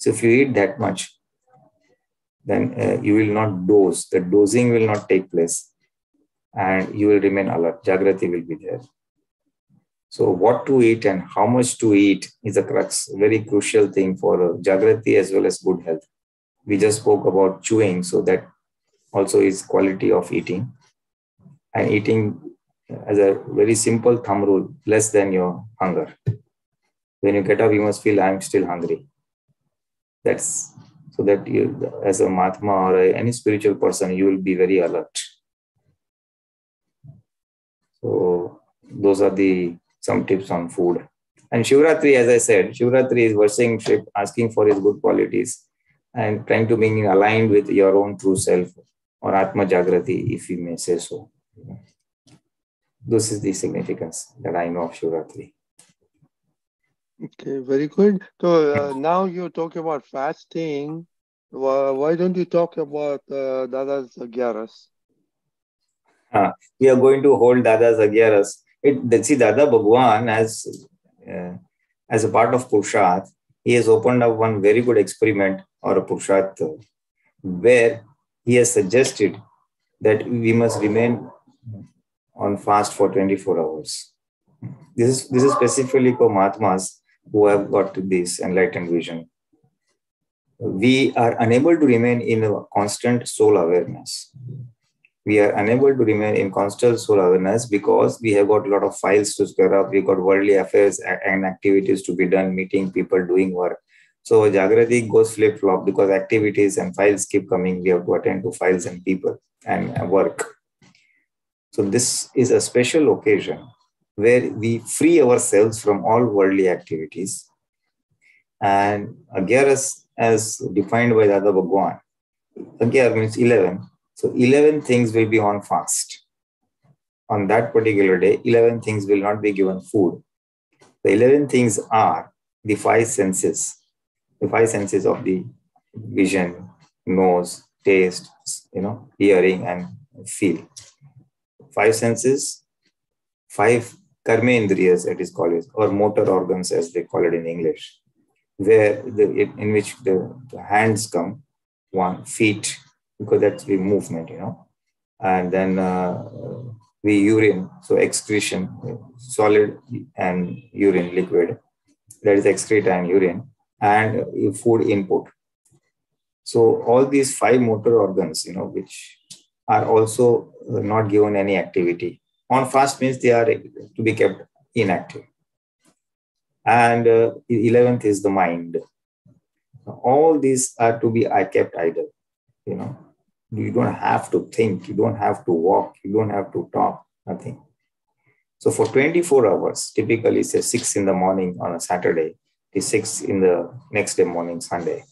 if you eat that much, then you will not dose. The dosing will not take place, and you will remain alert. Jagrati will be there. So what to eat and how much to eat is a crux, very crucial thing for Jagrati as well as good health. We just spoke about chewing, so that also is quality of eating. And eating as a very simple thumb rule, less than your hunger. When you get up, you must feel, I'm still hungry. That's so that you, as a Mahatma or any spiritual person, you will be very alert. So those are some tips on food. And Shivratri, as I said, Shivratri is worshiping Shiva, asking for his good qualities and trying to bring aligned with your own true self, or Atma Jagrati, if you may say so. This is the significance that I know of Shivratri. Okay, very good. So now you're talking about fasting. Why don't you talk about Dada's Agiaras? We are going to hold Dada's Agiaras. See, Dada Bhagwan, as a part of Purushat, he has opened up one very good experiment or a Purushat where he has suggested that we must remain on fast for 24 hours. This is specifically for Mahatmas who have got this enlightened vision. We are unable to remain in a constant soul awareness. We are unable to remain in constant soul awareness because we have got a lot of files to square up. We've got worldly affairs and activities to be done, meeting people, doing work. So Jagrati goes flip-flop because activities and files keep coming. We have to attend to files and people and work. So this is a special occasion where we free ourselves from all worldly activities. And Agiaras, as defined by Dada Bhagwan, Agiar means 11. So 11 things will be on fast. On that particular day, 11 things will not be given food. The 11 things are the 5 senses. The 5 senses of the vision, nose, taste, hearing and feel. 5 senses, 5 karmendriyas, it is called, or motor organs as they call it in English, in which the hands come, 1, feet, because that's the movement, and then we urine, so excretion, solid and urine, liquid, that is excreta and urine, and food input. So all these 5 motor organs, which are also not given any activity. On fast means they are to be kept inactive. And 11th is the mind. All these are to be kept idle. You don't have to think, you don't have to walk, you don't have to talk, nothing. So for 24 hours, typically say 6 in the morning on a Saturday, to 6 in the next day morning, Sunday,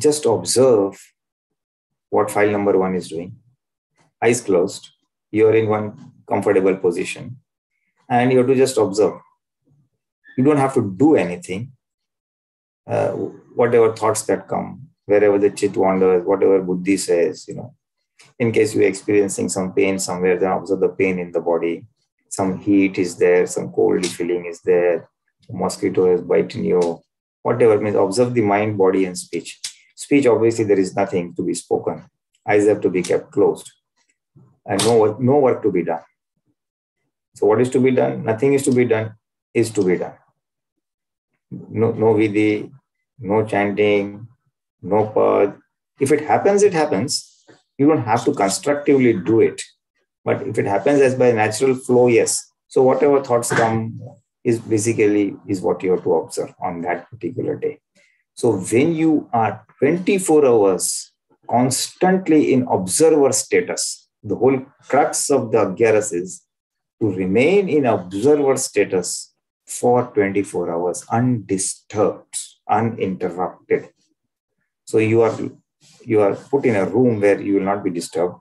just observe what file number 1 is doing. Eyes closed, you're in one comfortable position, and you have to just observe. You don't have to do anything. Whatever thoughts that come, wherever the Chitt wanders, whatever Buddhi says, in case you're experiencing some pain somewhere, then observe the pain in the body. Some heat is there, some cold feeling is there, a mosquito is biting you, whatever, means observe the mind, body, and speech. Speech, obviously, there is nothing to be spoken. Eyes have to be kept closed. And no work to be done. So what is to be done? Nothing is to be done, is to be done. No vidhi, no chanting, no pad. If it happens, it happens. You don't have to constructively do it. But if it happens as by natural flow, yes. So whatever thoughts come is basically what you have to observe on that particular day. So when you are 24 hours constantly in observer status. The whole crux of the Agyaras is to remain in observer status for 24 hours, undisturbed, uninterrupted. So you are put in a room where you will not be disturbed.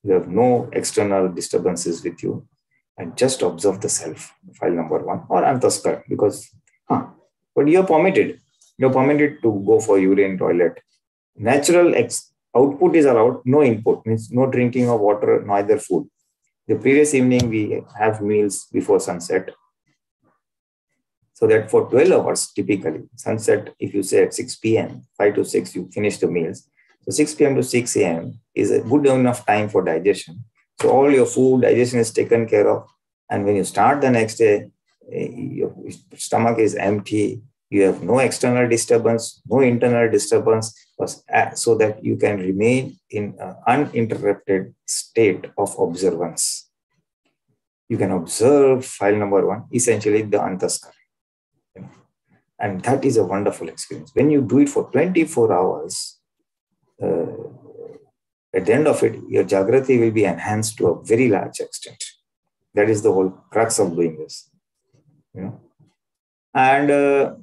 You have no external disturbances with you, and just observe the self, file number 1, or Anter Skaran, because, but you're permitted. You're permitted to go for urine, toilet. Natural output is allowed, no input, means no drinking of water, neither food. The previous evening, we have meals before sunset. So that for 12 hours, typically, sunset, if you say at 6 p.m., 5 to 6, you finish the meals. So 6 p.m. to 6 a.m. is a good enough time for digestion. So all your food, digestion is taken care of. And when you start the next day, your stomach is empty. You have no external disturbance, no internal disturbance, so that you can remain in an uninterrupted state of observance. You can observe, file number 1, essentially the Anter Skaran. And that is a wonderful experience. When you do it for 24 hours, at the end of it, your Jagrati will be enhanced to a very large extent. That is the whole crux of doing this. And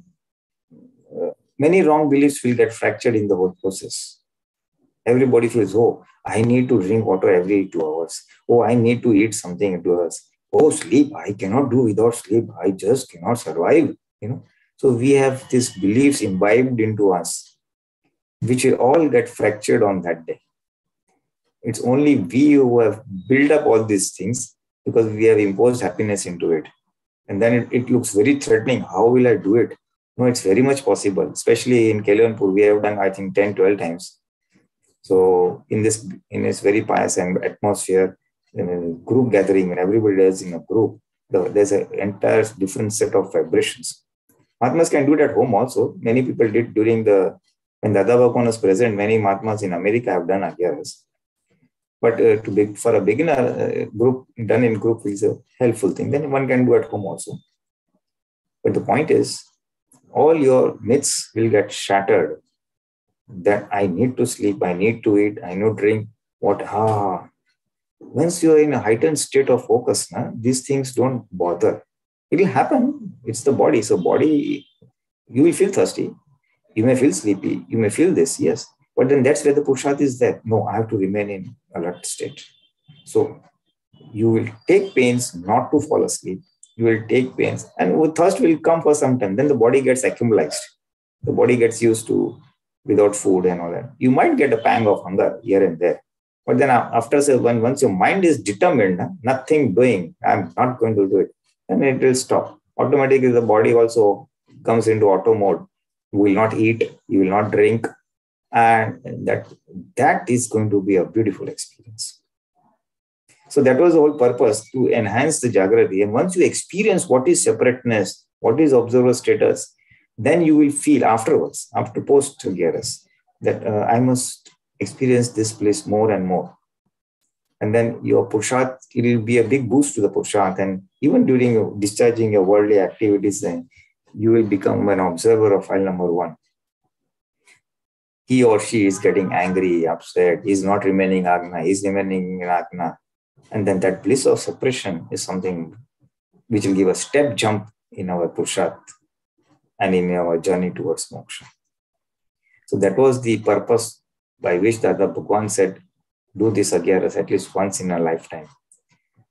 many wrong beliefs will get fractured in the whole process. Everybody feels, oh, I need to drink water every 2 hours. Oh, I need to eat something in 2 hours. Oh, sleep, I cannot do without sleep. I just cannot survive. So we have these beliefs imbibed into us, which will all get fractured on that day. It's only we who have built up all these things because we have imposed happiness into it. And then it looks very threatening. How will I do it? No, it's very much possible, especially in Kalyan Purush. We have done, I think, 10, 12 times. So in this very pious atmosphere, in a group gathering, when everybody is in a group, there's an entire different set of vibrations. Mahatmas can do it at home also. Many people did when Dada Bhagwan was present, many Mahatmas in America have done Agyaras. But for a beginner, group done in group is a helpful thing. Then one can do at home also. But the point is, all your myths will get shattered. That I need to sleep, I need to eat, I need to drink. Once you are in a heightened state of focus, these things don't bother. It will happen. It's the body. So body, you will feel thirsty. You may feel sleepy. You may feel this, yes. But then that's where the Purusharth is there. No, I have to remain in alert state. So you will take pains not to fall asleep. You will take pains. And thirst will come for some time. Then the body gets accumulated. The body gets used to without food and all that. You might get a pang of hunger here and there. But then once your mind is determined, nothing doing, I'm not going to do it, then it will stop. Automatically, the body also comes into auto mode. You will not eat, you will not drink. And that is going to be a beautiful experience. So that was the whole purpose, to enhance the Jagrati. And once you experience what is separateness, what is observer status, then you will feel afterwards, after post-Agyaras, that I must experience this place more and more. And then your Purusharth, it will be a big boost to the Purusharth. And even during discharging your worldly activities, then you will become an observer of file number 1. He or she is getting angry, upset, is not remaining Agna, is remaining in Agna. And then that bliss of suppression is something which will give a step jump in our Purusharth and in our journey towards moksha. So that was the purpose by which Dada Bhagwan said, do this Agyaras at least once in a lifetime.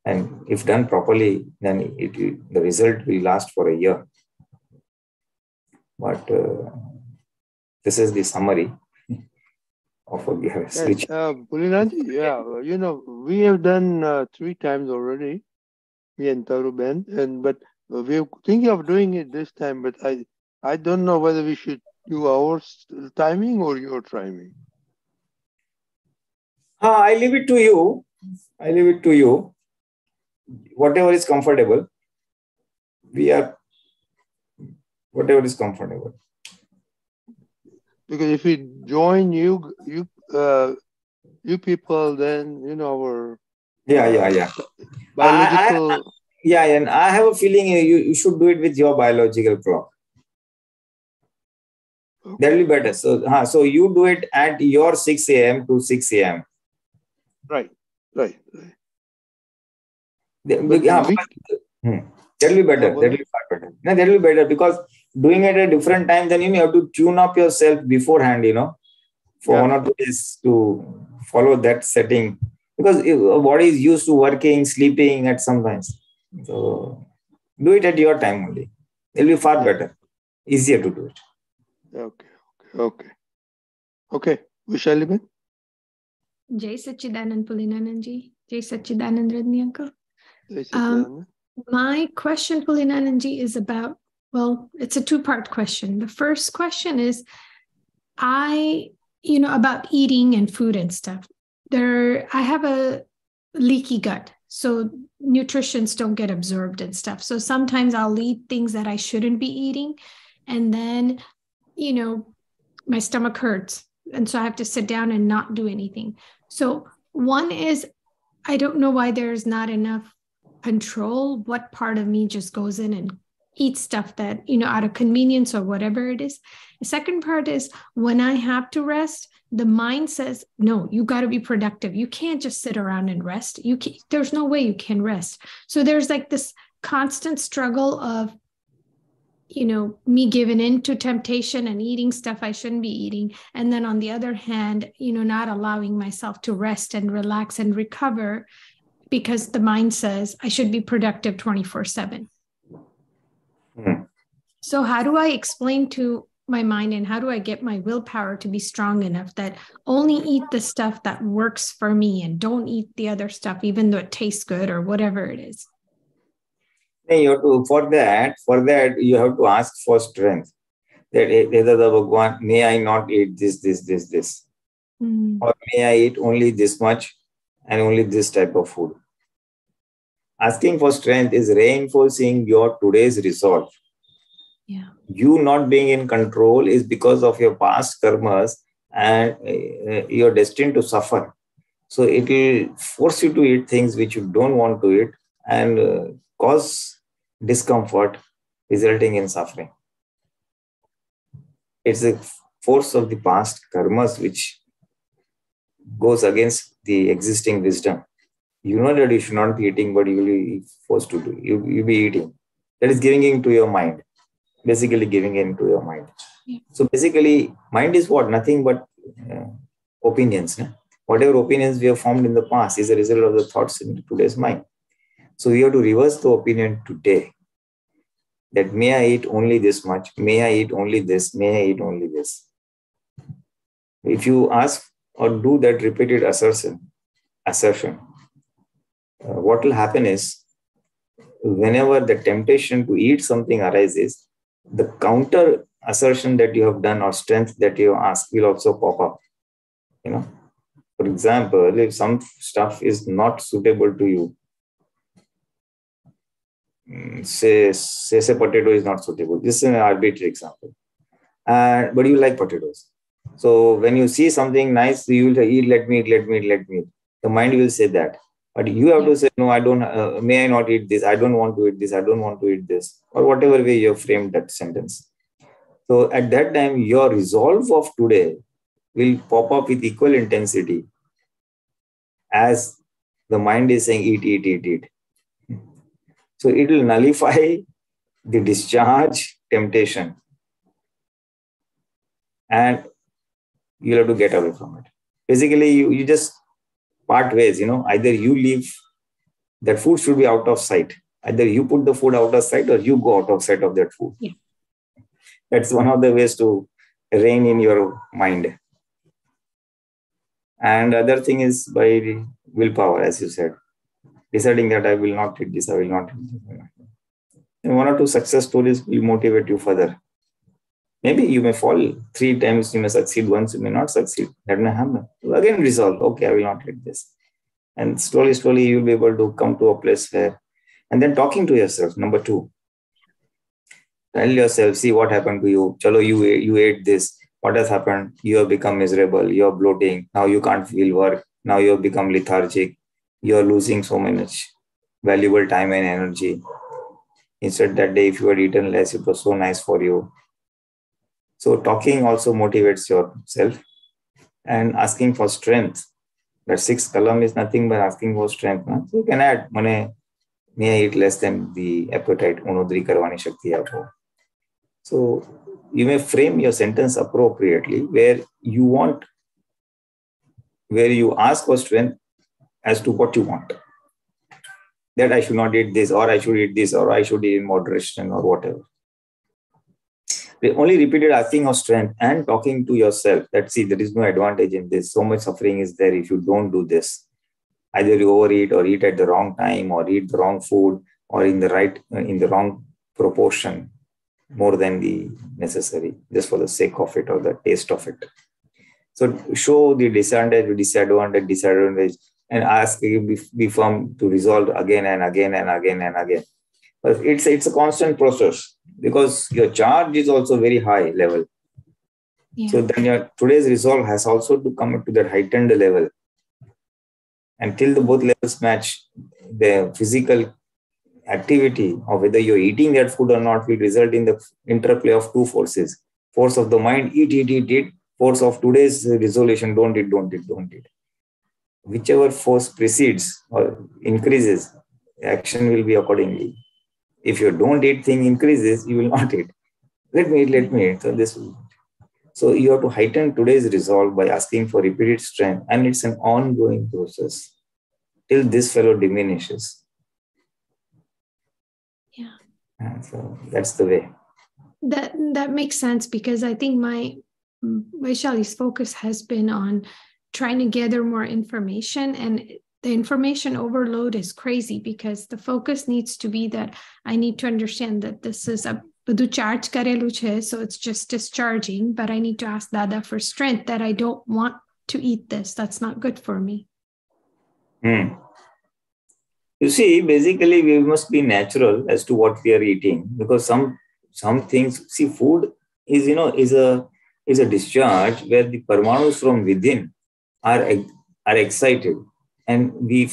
And if done properly, then the result will last for a year. But this is the summary of Agyaras. Pulinanandji, we have done 3 times already, me and Taruben, but we're thinking of doing it this time, but I don't know whether we should do our timing or your timing. I leave it to you. Whatever is comfortable. Whatever is comfortable. Because if we join you people, then our biological. And I have a feeling you should do it with your biological clock. That will be better. So you do it at your 6 a.m. to 6 a.m. Right. That will be better. That will be far better. No, that will be better, because doing it at a different time, then you have to tune up yourself beforehand, for 1 or 2 days to follow that setting, because your body is used to working, sleeping at some times. So do it at your time only. It will be far better, easier to do it. Okay. Vishaliben? Jai Sachidanand Pulinanandji. Jai Sachidanand Radni uncle. My question, Pulinanandji, is about, it's a two-part question. The first question is, about eating and food and stuff. I have a leaky gut, so nutrients don't get absorbed and stuff. So sometimes I'll eat things that I shouldn't be eating, and then, my stomach hurts. And so I have to sit down and not do anything. So one is, I don't know why there's not enough control. What part of me just goes in and eats stuff that, out of convenience or whatever it is. The second part is, when I have to rest, the mind says, no, you got to be productive. You can't just sit around and rest. There's no way you can rest. So there's like this constant struggle of, me giving in to temptation and eating stuff I shouldn't be eating. And then on the other hand, not allowing myself to rest and relax and recover, because the mind says I should be productive 24/7. So how do I explain to my mind, and how do I get my willpower to be strong enough that only eat the stuff that works for me and don't eat the other stuff, even though it tastes good or whatever it is? You have to, for that, you have to ask for strength. That, Dada Bhagwan, may I not eat this. Or may I eat only this much and only this type of food. Asking for strength is reinforcing your today's resolve. Yeah. You not being in control is because of your past karmas, and you're destined to suffer. So it will force you to eat things which you don't want to eat, and cause discomfort, resulting in suffering. It's the force of the past karmas which goes against the existing wisdom. You know that you should not be eating, but you will be forced to do. You'll be eating. That is giving in to your mind. Basically giving in to your mind. Yeah. So basically, mind is what? Nothing but opinions. No? Whatever opinions we have formed in the past is a result of the thoughts in today's mind. So we have to reverse the opinion today. That may I eat only this much, may I eat only this, may I eat only this. If you ask or do that repeated assertion, what will happen is, whenever the temptation to eat something arises, the counter assertion that you have done or strength that you ask will also pop up. For example, if some stuff is not suitable to you, say potato is not suitable. This is an arbitrary example. But you like potatoes. So when you see something nice, you will say, eat, let me eat. The mind will say that. But you have to say, no, I don't, may I not eat this? I don't want to eat this. I don't want to eat this. Or whatever way you have framed that sentence. So at that time, your resolve of today will pop up with equal intensity as the mind is saying, eat. So it will nullify the discharge temptation. And you'll have to get away from it. Basically, you just part ways, either you leave, that food should be out of sight. Either you put the food out of sight or you go out of sight of that food. Yeah. That's one of the ways to rein in your mind. And other thing is by willpower, as you said. Deciding that I will not eat this, I will not eat this. And 1 or 2 success stories will motivate you further. Maybe you may fall 3 times, you may succeed once, you may not succeed. That may happen. So again, resolve, okay, I will not eat this. And slowly, you'll be able to come to a place where, and then talking to yourself, number 2. Tell yourself, see what happened to you. Chalo, you ate this. What has happened? You have become miserable. You are bloating. Now you can't feel work. Now you have become lethargic. You are losing so much valuable time and energy. Instead, that day, if you had eaten less, it was so nice for you. So talking also motivates yourself, and asking for strength. That 6th column is nothing but asking for strength. Na? So you can add, may I eat less than the appetite, Unodari karwani shakti aapko. So you may frame your sentence appropriately where you ask for strength as to what you want. That I should not eat this, or I should eat this, or I should eat in moderation, or whatever. The only repeated asking of strength and talking to yourself that, see, there is no advantage in this. So much suffering is there if you don't do this. Either you overeat or eat at the wrong time or eat the wrong food or in the wrong proportion more than the necessary, just for the sake of it or the taste of it. So show the disadvantage and ask, be firm to resolve again and again and again and again. But it's a constant process because your charge is also very high level. Yeah. So then today's resolve has also to come up to that heightened level. Until the both levels match, the physical activity of whether you're eating that food or not will result in the interplay of two forces. Force of the mind, eat. Force of today's resolution, don't eat. Whichever force precedes or increases, action will be accordingly. If your don't eat thing increases, you will not eat. Let me eat. So you have to heighten today's resolve by asking for repeated strength, and it's an ongoing process till this fellow diminishes. Yeah. And so that's the way. That makes sense, because I think Vaishali's focus has been on trying to gather more information, and the information overload is crazy because the focus needs to be that I need to understand that this is a charge karelu chhe, so it's just discharging, but I need to ask Dada for strength that I don't want to eat this. That's not good for me. You see, basically we must be natural as to what we are eating, because some things, see, food is a discharge where the parmanus from within are excited, and we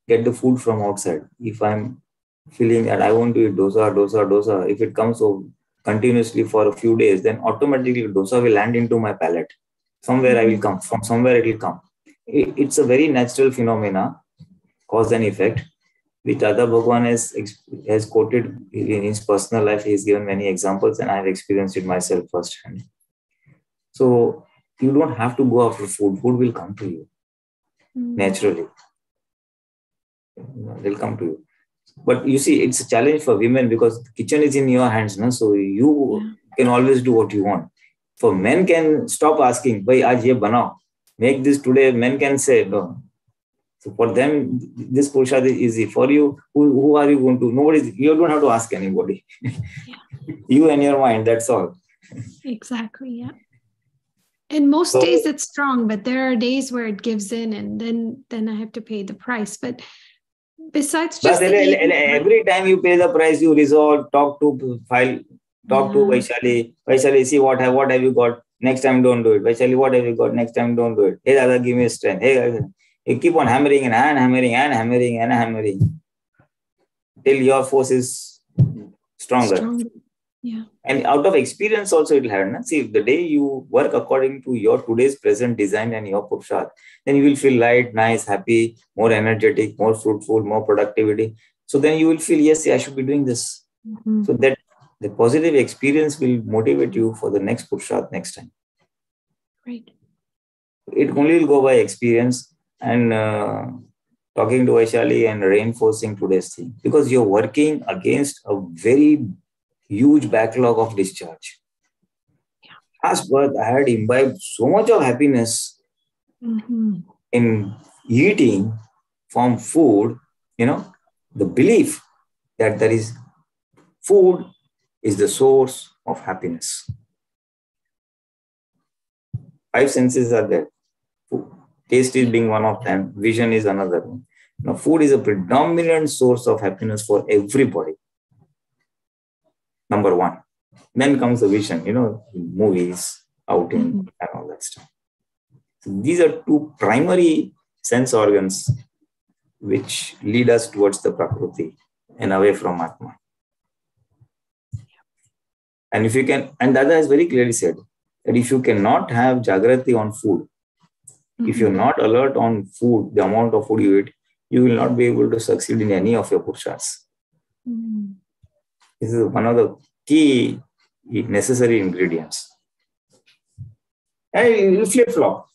get the food from outside. If I'm feeling that I want to eat dosa, if it comes so continuously for a few days, then automatically dosa will land into my palate. Somewhere I will come, from somewhere it will come. It's a very natural phenomena, cause and effect, which Dada Bhagwan has quoted in his personal life. He has given many examples, and I have experienced it myself firsthand. So you don't have to go after food. Food will come to you naturally. They'll come to you. But you see, it's a challenge for women because the kitchen is in your hands. No? So you can always do what you want. For men can stop asking, bhai, aaj ye banao. Make this today. Men can say, no. So for them, this purushad is easy. For you, who are you going to? You don't have to ask anybody. You and your mind, that's all. Exactly, yeah. And most days it's strong, but there are days where it gives in, and then I have to pay the price. But besides just every time you pay the price, you resolve, talk to Vaishali. Vaishali, see what have you got? Next time don't do it. Vaishali, what have you got? Next time don't do it. Hey, Dada, give me strength. Hey, you keep on hammering and hammering till your force is stronger. Yeah. And out of experience also it will happen. See, the day you work according to your today's present design and your purusharth, then you will feel light, nice, happy, more energetic, more fruitful, more productivity. So then you will feel, yes, I should be doing this. So that the positive experience will motivate you for the next purusharth next time. Right. It only will go by experience and talking to Vaishali and reinforcing today's thing, because you're working against a very huge backlog of discharge. Last birth, I had imbibed so much of happiness in eating from food, the belief that there is food is the source of happiness. 5 senses are there. Taste is being one of them. Vision is another one. Now, food is a predominant source of happiness for everybody. Number 1. Then comes the vision, movies, outing, and all that stuff. So these are 2 primary sense organs which lead us towards the Prakriti and away from Atma. And if you can, and Dada has very clearly said, that if you cannot have Jagrati on food, if you're not alert on food, the amount of food you eat, you will not be able to succeed in any of your purushas. This is one of the key necessary ingredients. And you flip-flop.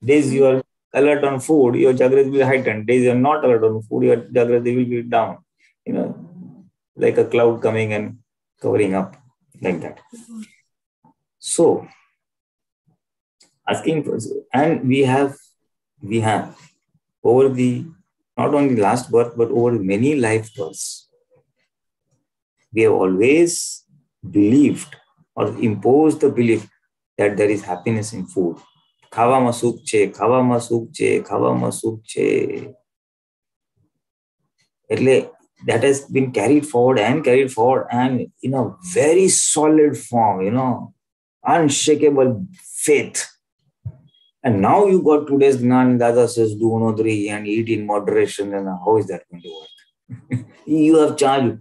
Days you are alert on food, your Jagrati will be heightened. Days you are not alert on food, your Jagrati will be down. You know, like a cloud coming and covering up, like that. So, asking for, and we have over the, not only last birth, but over many life births, we have always believed or imposed the belief that there is happiness in food. Khava masuk che, khava masuk che, khava masuk che. That has been carried forward and in a very solid form, you know, unshakable faith. And now you got today's Gnan, Dada says, do Unodari and eat in moderation. And how is that going to work? You have charged,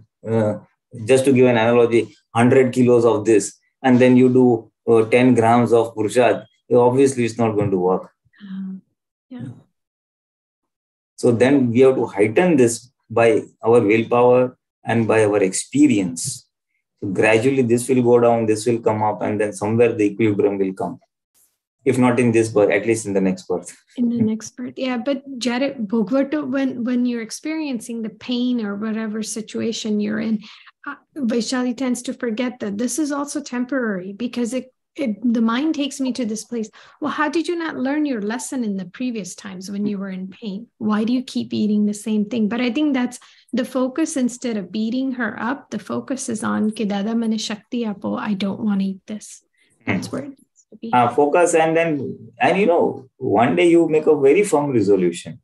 just to give an analogy, 100 kilos of this, and then you do 10 grams of Purushad. Obviously, it's not going to work. So then we have to heighten this by our willpower and by our experience. So gradually this will go down, this will come up, and then somewhere the equilibrium will come. If not in this birth, at least in the next birth. In the next birth, yeah. But Jared Bhagwata, when you're experiencing the pain or whatever situation you're in, Vaishali tends to forget that this is also temporary, because the mind takes me to this place. Well, how did you not learn your lesson in the previous times when you were in pain? Why do you keep eating the same thing? But I think that's the focus. Instead of beating her up, the focus is on Ki Dada mane Shakti apo, I don't want to eat this. That's where it needs to be. Focus, and you know, one day you make a very firm resolution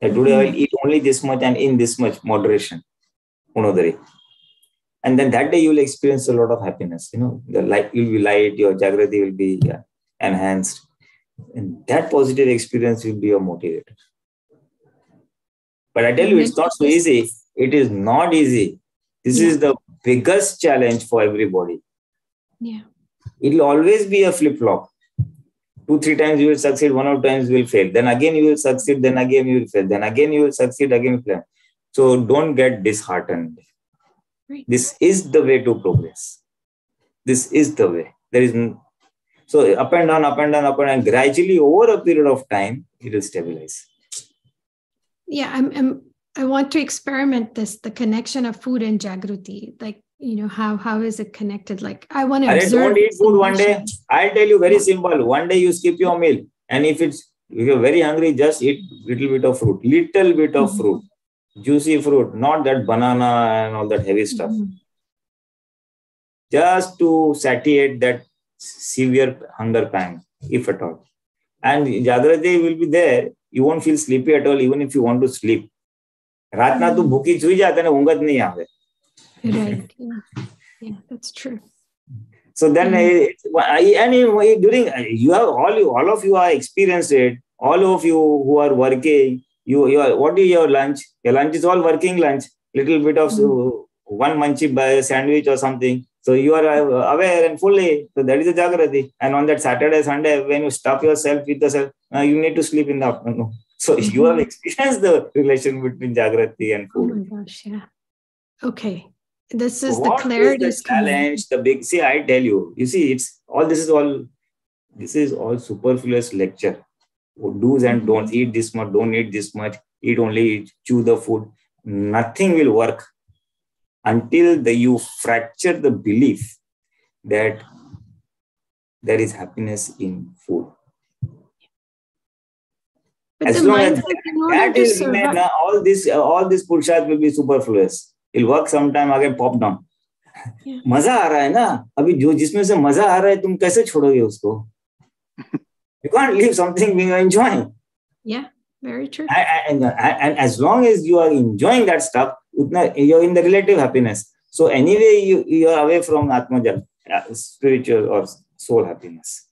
that today I will eat only this much and in this much moderation. Unodari. And then that day you will experience a lot of happiness. You know, the light will be light, your Jagrati will be enhanced. And that positive experience will be your motivator. But I tell you, it's not so easy. It is not easy. This is the biggest challenge for everybody. Yeah. It will always be a flip-flop. 2-3 times you will succeed, 1 or 2 times you will fail. Then again you will succeed, then again you will fail. Then again you will succeed, again you will fail. So don't get disheartened. Right. This is the way to progress. This is the way. There is so up and down, up and down, up and down. Gradually, over a period of time, it will stabilize. Yeah, I want to experiment this, the connection of food and Jagruti. Like, you know, how is it connected? Like, I want to observe. Don't eat food one day. I'll tell you very simple. One day you skip your meal, and if you're very hungry, just eat little bit of fruit. Little bit of fruit. Juicy fruit, not that banana and all that heavy stuff. Just to satiate that severe hunger pang, if at all. And Jagrati will be there. You won't feel sleepy at all, even if you want to sleep. Ratna tu bhuki chui jata na ungat nahi aave. Right. Yeah, that's true. So then, during you have all of you are experienced it. All of you who are working. What is your lunch? Your lunch is all working lunch. Little bit of one munchie by a sandwich or something. So you are aware and fully. So that is a Jagrati. And on that Saturday, Sunday, when you stop yourself with yourself, you need to sleep in the afternoon. So you have experienced the relation between Jagrati and food. Oh my gosh, yeah. Okay. This is the clarity. Is the challenge, the big, see, I tell you, see, this is all superfluous lecture. Do's and don'ts, eat this much, don't eat this much, eat only, chew the food. Nothing will work until you fracture the belief that there is happiness in food. But as long as that is remain, all this Purushad will be superfluous. It'll work sometime, again pop down. मजा आ रहा है ना, अभी जो जिसमें से मजा आ रहा है तुम कैसे छोड़ोगे उसको? You can't leave something being enjoying. Yeah, very true. And as long as you are enjoying that stuff, you're in the relative happiness. So anyway, you are away from Atmajal, spiritual or soul happiness.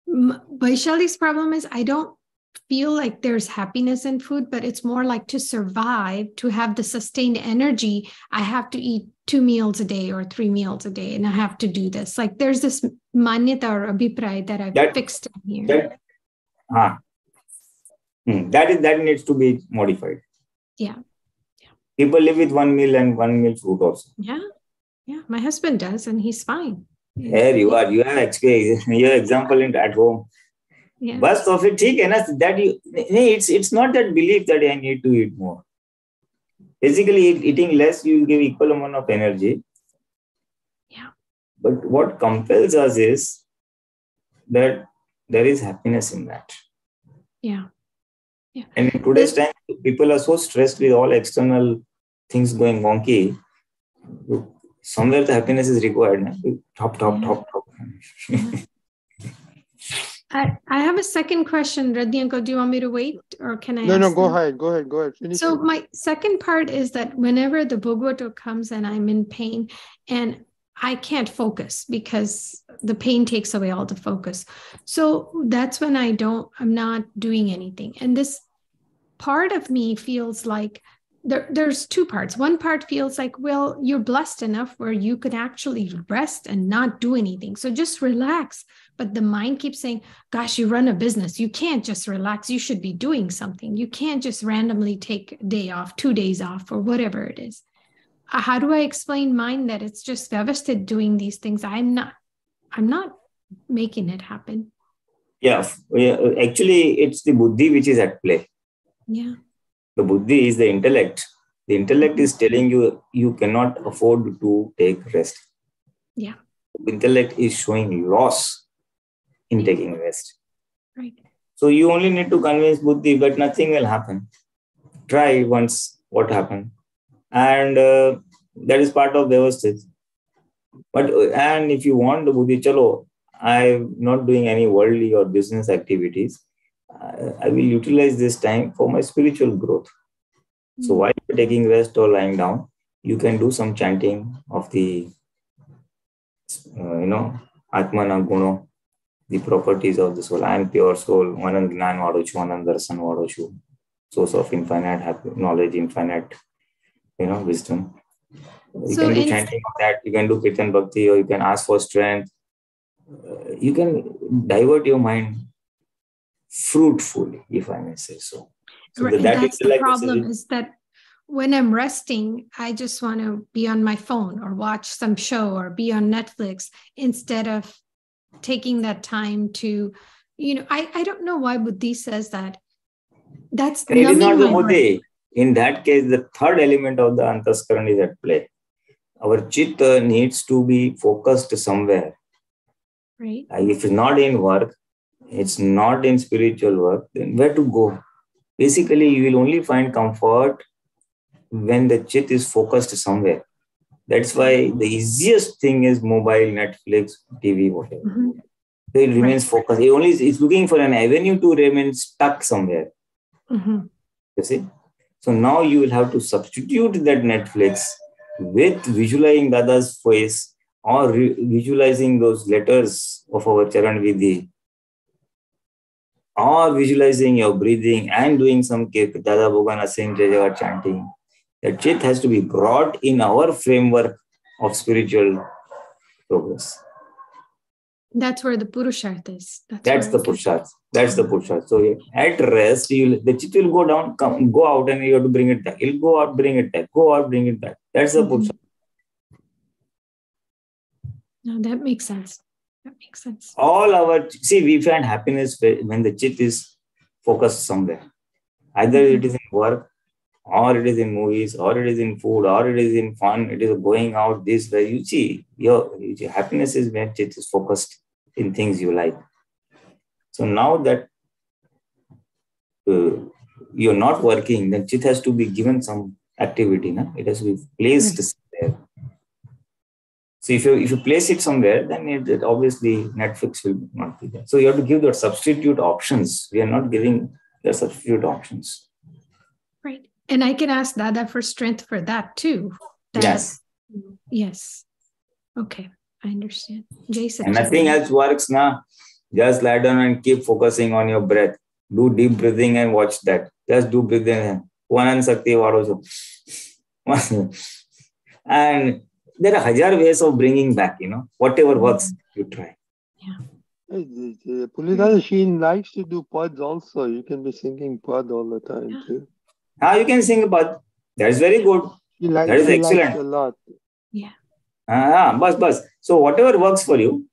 Vaishali's problem is I don't feel like there's happiness in food, but it's more like to survive, to have the sustained energy, I have to eat 2 meals a day or 3 meals a day, and I have to do this. Like there's this manyata or abhipraya that I've fixed in here. That needs to be modified. Yeah. People live with 1 meal and 1 meal fruit also. Yeah. My husband does, and he's fine. There you are. You have your example at home. Yeah. But of it, it's not that belief that I need to eat more. Basically, eating less, you give equal amount of energy. Yeah. But what compels us is that there is happiness in that. Yeah. And in today's time, people are so stressed with all external things going wonky. Somewhere the happiness is required. Top. I have a second question, Radhi Uncle. Do you want me to wait, or can I? No, go ahead. Finish so it. My second part is that whenever the Bhagavato comes and I'm in pain and I can't focus because the pain takes away all the focus. So that's when I'm not doing anything. And this part of me feels like there's two parts. One part feels like, well, you're blessed enough where you could actually rest and not do anything. So just relax. But the mind keeps saying, gosh, you run a business. You can't just relax. You should be doing something. You can't just randomly take a day off, 2 days off, or whatever it is. How do I explain mind that it's just Vyavasthit doing these things? I'm not making it happen. Yeah. Actually, it's the buddhi which is at play. Yeah. The buddhi is the intellect. The intellect is telling you you cannot afford to take rest. Yeah. The intellect is showing loss in taking rest. Right. So you only need to convince buddhi, but nothing will happen. Try once what happened. And that is part of Vyavasthit. And if you want the buddhi, chalo, I'm not doing any worldly or business activities. I will utilize this time for my spiritual growth. So while you're taking rest or lying down, you can do some chanting of the, Atmana Guno, the properties of the soul. I am pure soul, Anand Gnan Vadochu, Anand Darsan Vadochu, source of infinite knowledge, infinite, wisdom. You can do chanting of that. You can do Kirtan Bhakti, or you can ask for strength. You can divert your mind fruitfully, if I may say so. Right. That's the problem, is that when I'm resting, I just want to be on my phone or watch some show or be on Netflix instead of taking that time to, I don't know why Buddhi says that. That's it is not the Buddhi. In that case, the third element of the Anter Skaran is at play. Our Chitt needs to be focused somewhere. Right. If it's not in work, it's not in spiritual work, then where to go? Basically, you will only find comfort when the Chitt is focused somewhere. That's why the easiest thing is mobile, Netflix, TV, whatever. Mm-hmm. So it remains focused. It's looking for an avenue to remain stuck somewhere. Mm-hmm. You see? So now you will have to substitute that Netflix with visualizing Dada's face or visualizing those letters of our Charan Vidhi, or visualizing your breathing and doing some Dada Bhagwan Agiaras chanting. The Chitt has to be brought in our framework of spiritual progress. That's where the Purusharth is. That's the Purusharth. That's the Purusharth. So at rest, the Chitt will go down, go out, and you have to bring it back. It'll go out, bring it back. Go out, bring it back. That's the Purusharth. No, that makes sense. We find happiness when the Chitt is focused somewhere. Either it is in work, or it is in movies, or it is in food, or it is in fun, it is going out this way. You see, your happiness is when Chitt is focused in things you like. So now that you're not working, then Chitt has to be given some activity. It has to be placed there. So if you place it somewhere, then it obviously Netflix will not be there. So you have to give the substitute options. We are not giving the substitute options. Right. And I can ask Dada for strength for that too. Yes. Yes. Okay. I understand. Jason. And nothing else works now. Just lie down and keep focusing on your breath. Do deep breathing and watch that. Just do breathing. And there are 1,000 ways of bringing back, whatever works, you try. Pulinanandji, she likes to do pads also. You can be singing pad all the time too. You can sing pad. That's very good. That is excellent. Likes a lot. Yeah. Bus. So whatever works for you,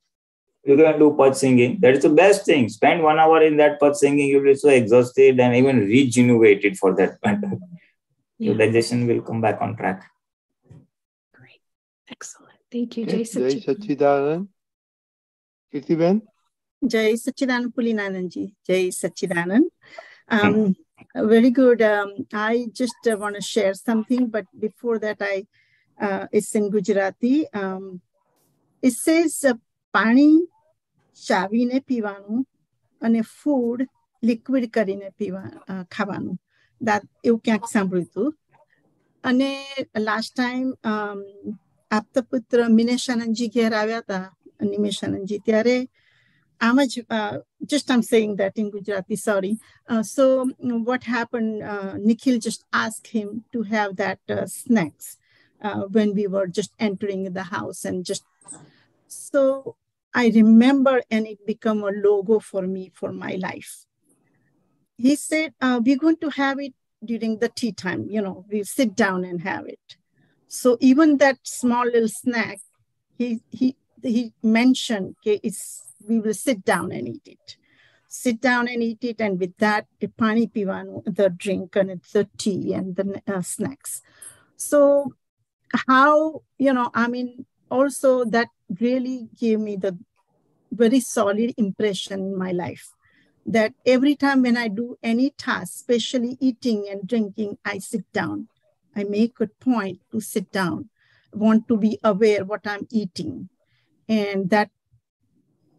you can do pad singing. That is the best thing. Spend 1 hour in that pad singing. You'll be so exhausted and even regenerated for that matter. Your digestion will come back on track. Great. Excellent. Thank you, Jai Satchidanand. Kirtiben? Jai Satchidanand Pulinanandji. Jai Satchidanand. Very good. I just want to share something, but before that, it's in Gujarati. It says, Pani ચાવીને પીવાનું અને food liquid કરીને ખાવાનું. એવું ક્યાંક સાંભળ્યું હતું. અને last time આપતાપુત્ર મિનેશાનંદજી ઘેર આવ્યા હતા, નિમેશાનંદજી, ત્યારે આમ જ just I'm saying that in Gujarati, sorry. So what happened, Nikhil just asked him to have that snacks when we were just entering the house and just, so I remember, and it became a logo for me for my life. He said, we're going to have it during the tea time, we sit down and have it. So even that small little snack, he mentioned, okay, we will sit down and eat it. Sit down and eat it, and with that, the pani pivanu, the drink and the tea and the snacks. So how, also that really gave me the very solid impression in my life, that every time when I do any task, especially eating and drinking, I sit down. I make a point to sit down. I want to be aware what I'm eating. And that,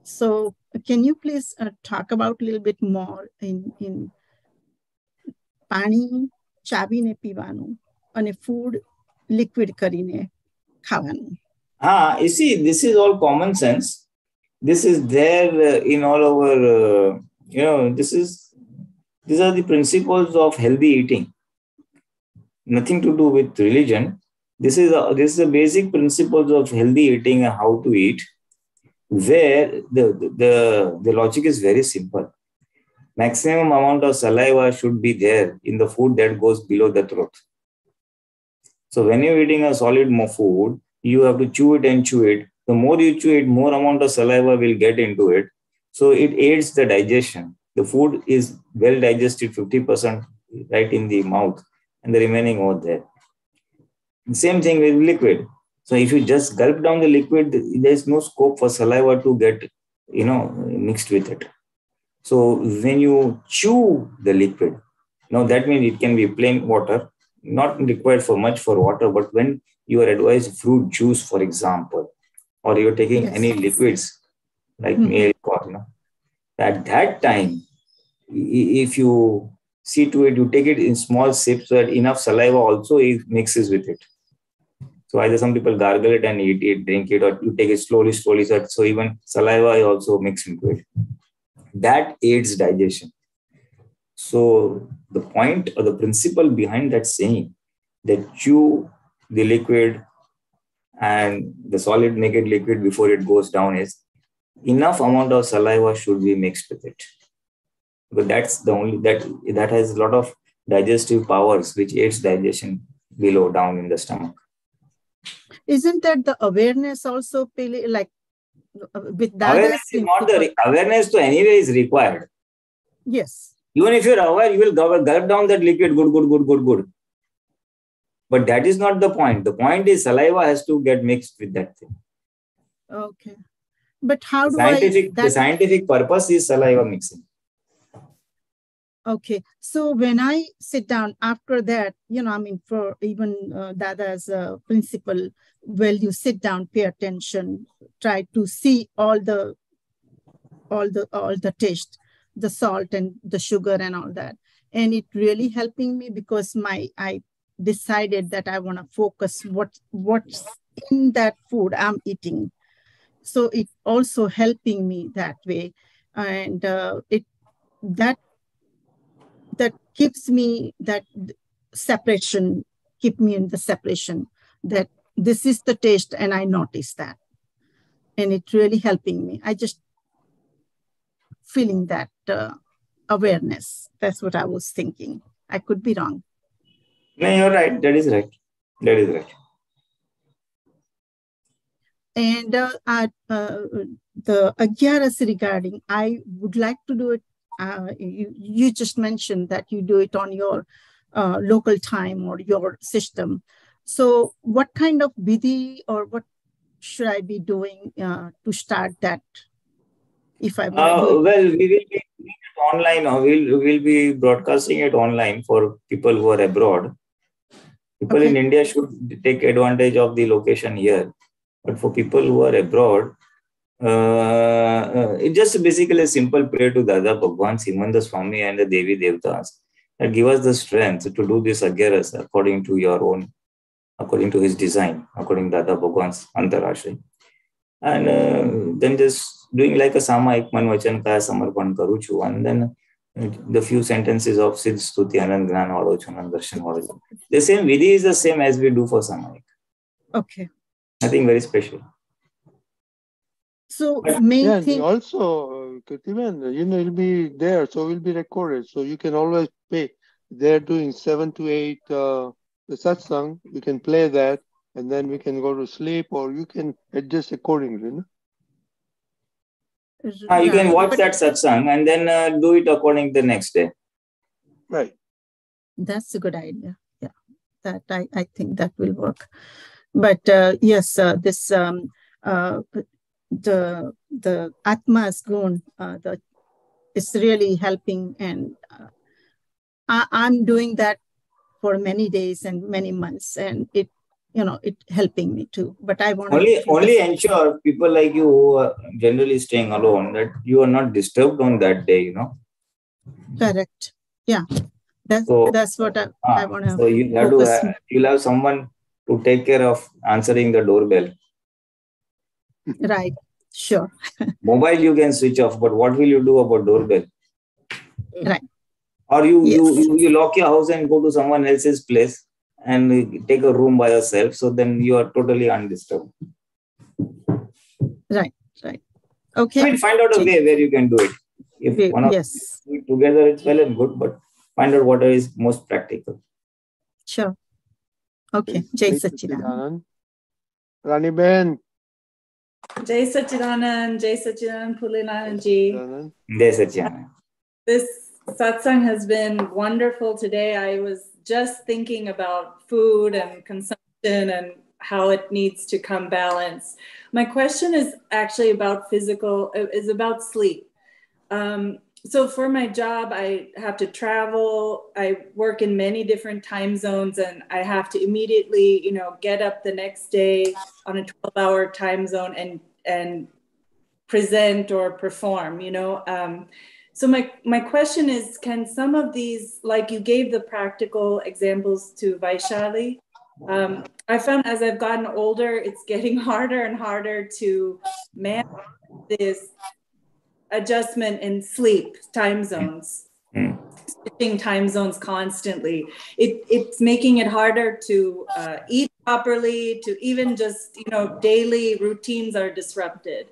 so can you please talk about a little bit more in pani ચાવીને પીવાનું અને food liquid કરીને ખાવાનું? You see, this is all common sense. This is there in all our, these are the principles of healthy eating. Nothing to do with religion. This is the basic principles of healthy eating and how to eat, where the logic is very simple. Maximum amount of saliva should be there in the food that goes below the throat. So when you're eating a solid food, you have to chew it and chew it. The more you chew it, more amount of saliva will get into it. So it aids the digestion. The food is well digested, 50% right in the mouth and the remaining over there. Same thing with liquid. So if you just gulp down the liquid, there's no scope for saliva to get, mixed with it. So when you chew the liquid, that means it can be plain water, not required for much for water, but when you are advised fruit juice, for example, or you're taking any liquids like milk or, at that time, if you see to it, you take it in small sips so that enough saliva also mixes with it. So either some people gargle it and eat it, drink it, or you take it slowly, so even saliva is also mixed into it. That aids digestion. So the point or the principle behind that saying that chew the liquid and the solid make it liquid before it goes down is enough amount of saliva should be mixed with it. But that's the only, that has a lot of digestive powers which aids digestion below down in the stomach. Isn't that the awareness also like with that? Awareness is not awareness to anyway is required. Yes. Even if you're aware, you will gulp down that liquid, good. But that is not the point. The point is saliva has to get mixed with that thing. Okay. But how do the scientific purpose is saliva mixing. Okay. So when I sit down after that, for even Dada's principle, well, you sit down, pay attention, try to see all the taste, the salt and the sugar and all that. And it really helping me because I decided that I want to focus what's in that food I'm eating. So it also helping me that way. And that keeps me that separation, keep me in the separation, that this is the taste and I notice that. And it's really helping me. I just feeling that awareness. That's what I was thinking. I could be wrong. No, you're right. That is right. That is right. And the Agiaras regarding, I would like to do it. You just mentioned that you do it on your local time or your system. So what kind of vidhi or what should I be doing to start that? If I want to do it? Well, we will be doing it online. We'll be broadcasting it online for people who are abroad. People in India should take advantage of the location here. But for people who are abroad, it's just basically a simple prayer to Dada Bhagwan, Simanda Swami and the Devi Devtas that give us the strength to do this Agiaras according to your own, according to his design, according to Dada Bhagwan's Antarashri. And then just doing like a Samayik Manvachan Kaya Samarpan Karuchu, and then the few sentences of Siddh Stuti Anand Gnan Valochanan Darshan Valochanan. The same vidhi is the same as we do for Samayik. Okay. Nothing very special. So main thing also, Katiman, it'll be there, so it will be recorded. So you can always pay. They're doing 7 to 8 the satsang. You can play that, and then we can go to sleep, or you can adjust accordingly. No? You can watch that satsang and then do it according the next day. Right. That's a good idea. Yeah, that I think that will work. But yes, this the Atma's gun is really helping, and I'm doing that for many days and many months, and it helping me too. But I want only ensure people like you who are generally staying alone that you are not disturbed on that day. Correct. Yeah, that's what I want to. So you'll have someone to take care of answering the doorbell. Right. Sure. Mobile you can switch off, but what will you do about doorbell? Right. Or you lock your house and go to someone else's place and take a room by yourself. So then you are totally undisturbed. Right. Okay. I mean, find out a way where you can do it. If one of you do it together, it's well and good, but find out what is most practical. Sure. Okay. Jai Sachidanand. Rani Ben. Jai Sachidanand, Jai Sachidanand Pulinanandji. Jai Sachidanand. This satsang has been wonderful today. I was just thinking about food and consumption and how it needs to come balance. My question is actually about about sleep. So for my job, I have to travel. I work in many different time zones, and I have to immediately, get up the next day on a 12-hour time zone and present or perform, So my question is, can some of these, like you gave the practical examples to Vaishali, I found as I've gotten older, it's getting harder and harder to manage this adjustment in sleep time zones, switching time zones constantly. It's making it harder to eat properly, to even just, daily routines are disrupted.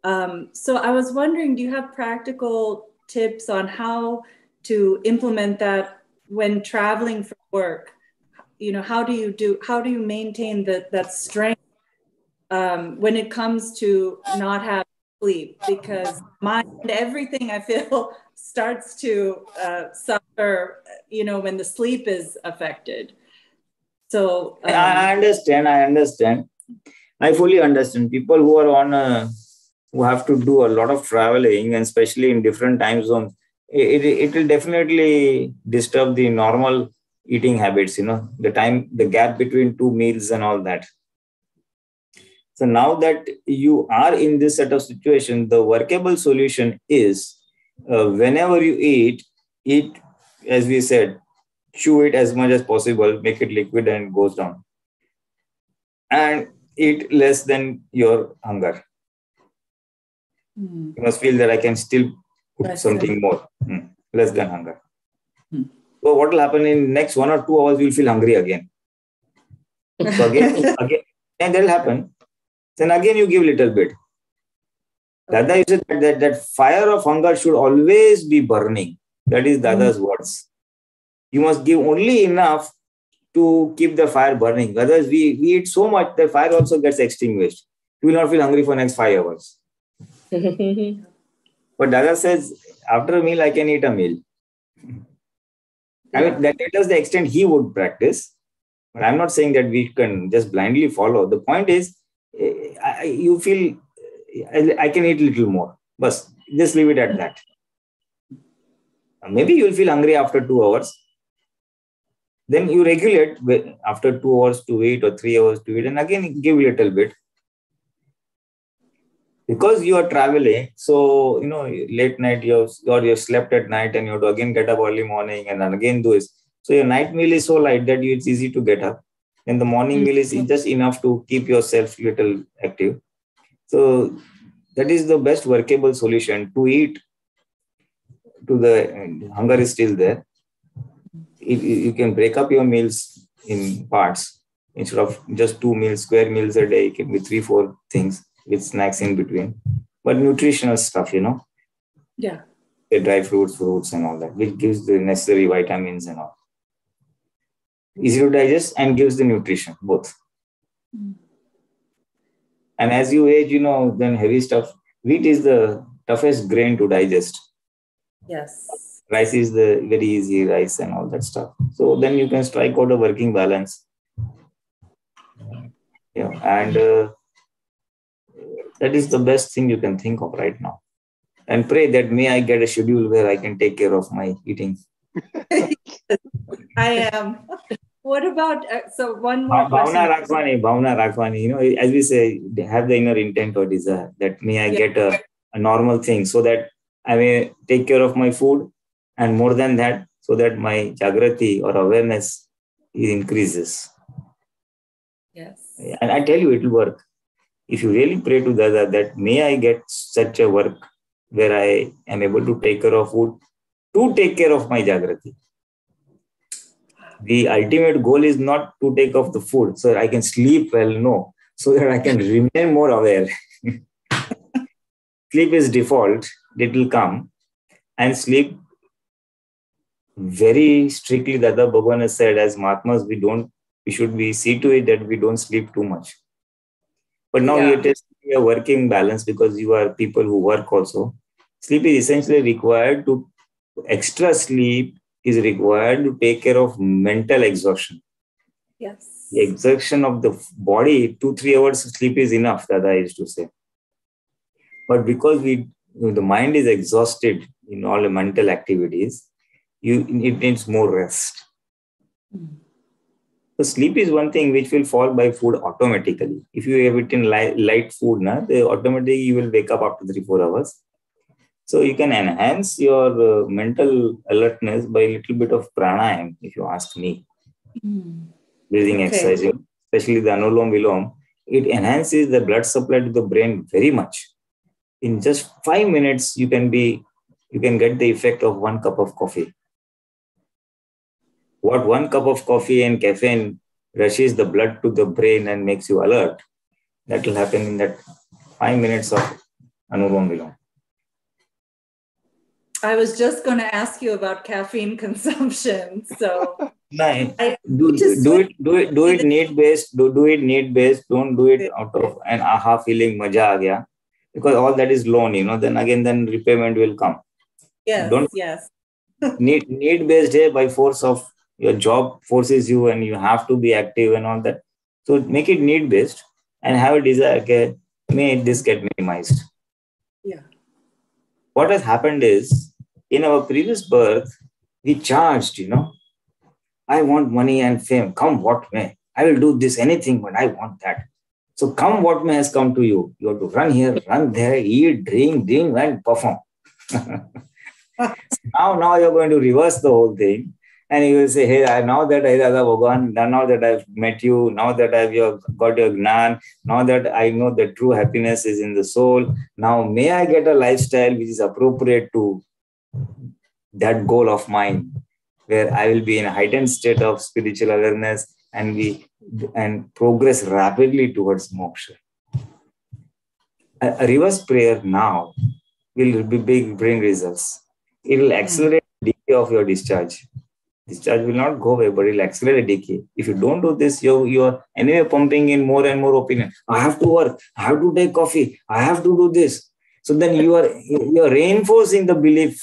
So I was wondering, do you have practical tips on how to implement that when traveling for work? How do you maintain that strength when it comes to not having sleep? Because everything I feel starts to suffer, when the sleep is affected. So I understand. I fully understand. People who are who have to do a lot of traveling, and especially in different time zones, it will definitely disturb the normal eating habits, the gap between two meals and all that. So now that you are in this set of situation, the workable solution is whenever you eat, as we said, chew it as much as possible, make it liquid and it goes down. And eat less than your hunger. You must feel that I can still cook something more, less than hunger. So what will happen in next 1 or 2 hours, you'll feel hungry again. So again, and that will happen. Then again you give little bit. Dada said that fire of hunger should always be burning. That is Dada's words. You must give only enough to keep the fire burning. Otherwise, we eat so much that fire also gets extinguished. You will not feel hungry for next 5 hours. But Dada says, after a meal, I can eat a meal. I mean, that is the extent he would practice. But I'm not saying that we can just blindly follow. The point is, you feel, I can eat a little more. But just leave it at that. Maybe you'll feel hungry after 2 hours. Then you regulate after 2 hours to eat or 3 hours to eat, and again give a little bit. Because you are traveling, so late night you slept at night and you have to again get up early morning and then again do this. So your night meal is so light that it's easy to get up. And the morning meal is just enough to keep yourself little active. So that is the best workable solution to eat. To the hunger is still there. You can break up your meals in parts instead of just 2 meals, square meals a day. It can be 3-4 things with snacks in between, but nutritional stuff, Yeah. The dry fruits and all that, which gives the necessary vitamins and all. Easy to digest and gives the nutrition, both. And as you age, then heavy stuff. Wheat is the toughest grain to digest. Yes. Rice is the very easy rice and all that stuff. So then you can strike out a working balance. Yeah, and that is the best thing you can think of right now. And pray that may I get a schedule where I can take care of my eating. I am. What about, so one more question. Bhavna Rakhwani, as we say, they have the inner intent or desire that may I get a normal thing so that I may take care of my food, and more than that, so that my Jagrati or awareness increases. Yes. And I tell you, it will work. If you really pray to Dada that may I get such a work where I am able to take care of food, to take care of my Jagrati. The ultimate goal is not to take off the food so that I can sleep well, no, so that I can remain more aware. Sleep is default, it will come, and sleep very strictly, Dada Bhagwan has said, as Mahatmas, we should see to it that we don't sleep too much. But now it is a working balance because you are people who work also. Sleep is essentially required extra sleep is required to take care of mental exhaustion. Yes. The exhaustion of the body, 2-3 hours of sleep is enough, Dada used to say. But because the mind is exhausted in all the mental activities, it needs more rest. So sleep is one thing which will fall by food automatically. If you have eaten light food, automatically you will wake up after 3-4 hours. So you can enhance your mental alertness by a little bit of pranayam, if you ask me. Breathing exercise, especially the Anulom Vilom, it enhances the blood supply to the brain very much. In just 5 minutes, you can get the effect of 1 cup of coffee. What 1 cup of coffee and caffeine rushes the blood to the brain and makes you alert, that will happen in that 5 minutes of Anulom Vilom. I was just going to ask you about caffeine consumption. So do it need based. Do it need based. Don't do it out of an aha feeling, maja aa gaya, because all that is loan. Then repayment will come. Yes. Need based है by force of your job forces you and you have to be active and all that. So make it need based and have a desire. Okay, may this get minimized. Yeah. What has happened is, in our previous birth, we charged, I want money and fame, come what may. I will do this, anything, but I want that. So come what may has come to you. You have to run here, run there, eat, drink, and perform. Now you're going to reverse the whole thing. And you will say, hey, now that I Dada Bhagwan, now that I've met you, now that I've got your Gnan, now that I know that true happiness is in the soul, now may I get a lifestyle which is appropriate to that goal of mine. where I will be in a heightened state of spiritual awareness and progress rapidly towards moksha. A reverse prayer now will bring results. It will accelerate the decay of your discharge. Discharge will not go away, but it will accelerate decay. If you don't do this, you are anyway pumping in more and more opinion. I have to work. I have to take coffee. I have to do this. So then you are reinforcing the belief.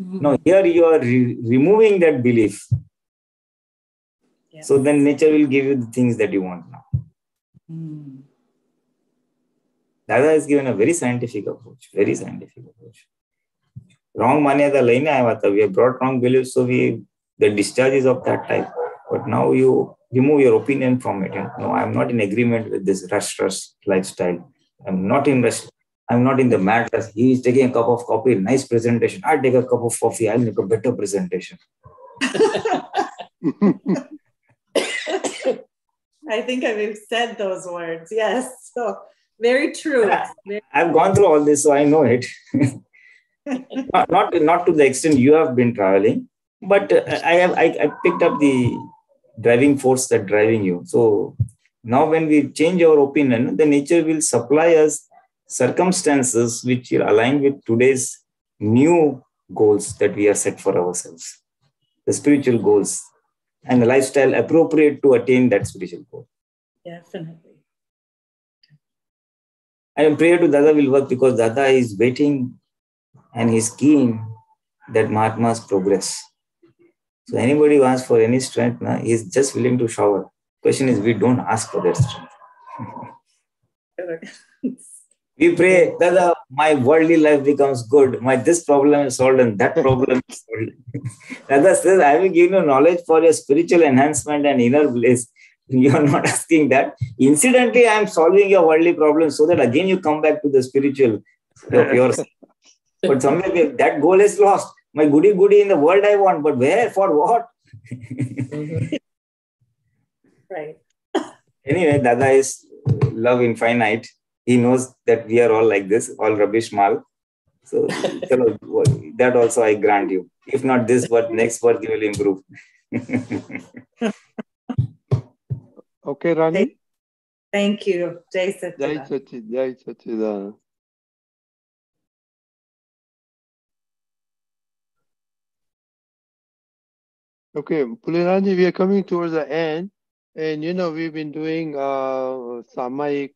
No, here you are removing that belief. Yes. So then nature will give you the things that you want now. Dada has given a very scientific approach. Very scientific approach. Wrong manyata laine aaya. We have brought wrong beliefs, so the discharge is of that type. But now you remove your opinion from it. No, I am not in agreement with this rush lifestyle. I'm not in rush. I'm not in the matter. He is taking a cup of coffee, nice presentation. I'll take a cup of coffee. I'll make a better presentation. I think I've said those words. Yes. So very true. I've gone through all this, so I know it. not to the extent you have been traveling, but I picked up the driving force that driving you. So now when we change our opinion, the nature will supply us circumstances which will align with today's new goals that we have set for ourselves, the spiritual goals, and the lifestyle appropriate to attain that spiritual goal. Definitely. And prayer to Dada will work because Dada is waiting and he's keen that Mahatmas progress. So anybody who asks for any strength, he's just willing to shower. Question is, we don't ask for that strength. We pray, Dada, my worldly life becomes good. This problem is solved and that problem is solved. Dada says, I will give you knowledge for your spiritual enhancement and inner bliss. You are not asking that. Incidentally, I am solving your worldly problems so that again you come back to the spiritual of yours. But somewhere that goal is lost. My goody in the world I want, but where? For what? Right. Anyway, Dada is love infinite. He knows that we are all like this, all rubbish mal. So that also I grant you. If not this work, next work you will improve. Okay, Rani. Thank you. Jai Jai Satchidanand. Okay, Pulinanandji, we are coming towards the end. And we've been doing Samayik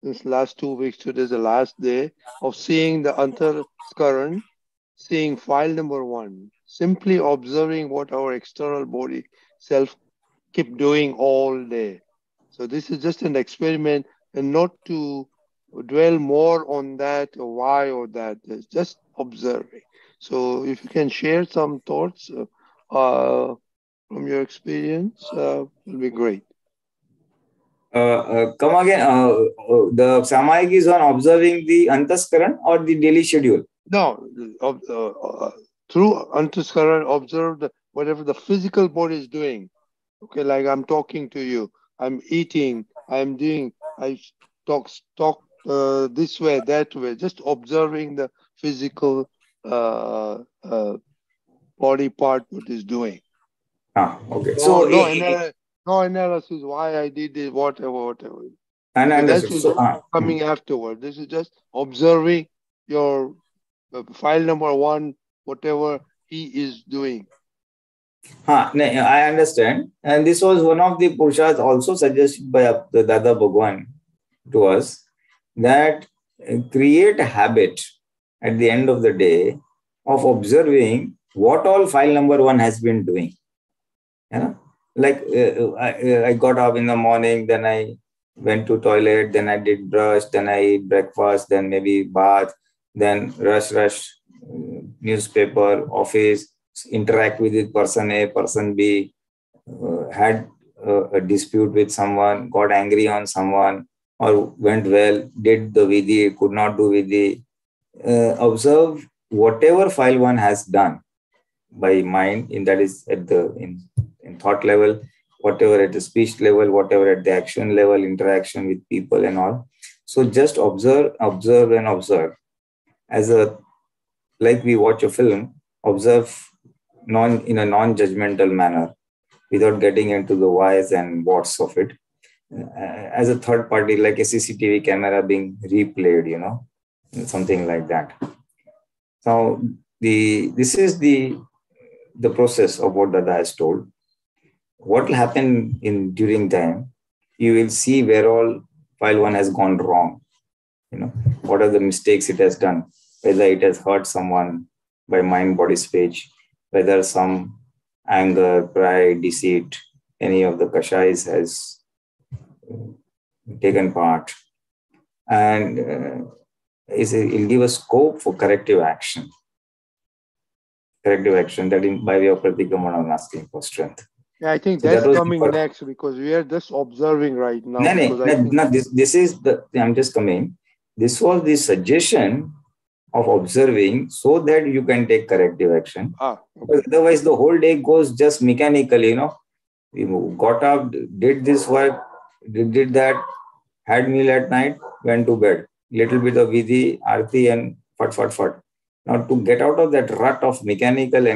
since last 2 weeks. Today is the last day of seeing the Anter Skaran, seeing file number 1, simply observing what our external body self keep doing all day. So this is just an experiment and not to dwell more on that or why or that. It's just observing. So if you can share some thoughts from your experience, will be great. Come again. The Samayik is on observing the Anter Skaran or the daily schedule? No, through Anter Skaran, observe whatever the physical body is doing. Okay, like I'm talking to you, I'm eating, I'm doing, I talk this way, that way, just observing the physical body part what is doing. Okay. So no analysis why I did it, whatever. And that is coming afterward. This is just observing your file number 1, whatever he is doing. I understand. And this was one of the Purushas also suggested by the Dada Bhagwan to us, that create a habit at the end of the day of observing what all file number 1 has been doing. Like I got up in the morning, then I went to toilet, then I did brush, then I ate breakfast, then maybe bath, then rush, newspaper, office, interact with person A, person B, had a dispute with someone, got angry on someone, or went well, did the vidhi, could not do vidhi. Observe whatever file 1 has done by mind, in that is at the in thought level, whatever at the speech level, whatever at the action level, interaction with people and all. So just observe as like we watch a film, observe in a non-judgmental manner, without getting into the whys and whats of it, as a third party, like a CCTV camera being replayed, something like that. So this is the process of what Dada has told. What will happen during time, you will see where all while one has gone wrong. What are the mistakes it has done, whether it has hurt someone by mind, body, speech, whether some anger, pride, deceit, any of the kashais has taken part, and it will give a scope for corrective action. Corrective action, that by way of pratikamana and asking for strength. Yeah, I think that's coming next, because we are just observing right now. This is I'm just coming. This was the suggestion of observing so that you can take corrective action. Okay. Otherwise, the whole day goes just mechanically, You got up, did this work, did that, had meal at night, went to bed. Little bit of vidhi, arti, and fat. Now, to get out of that rut of mechanical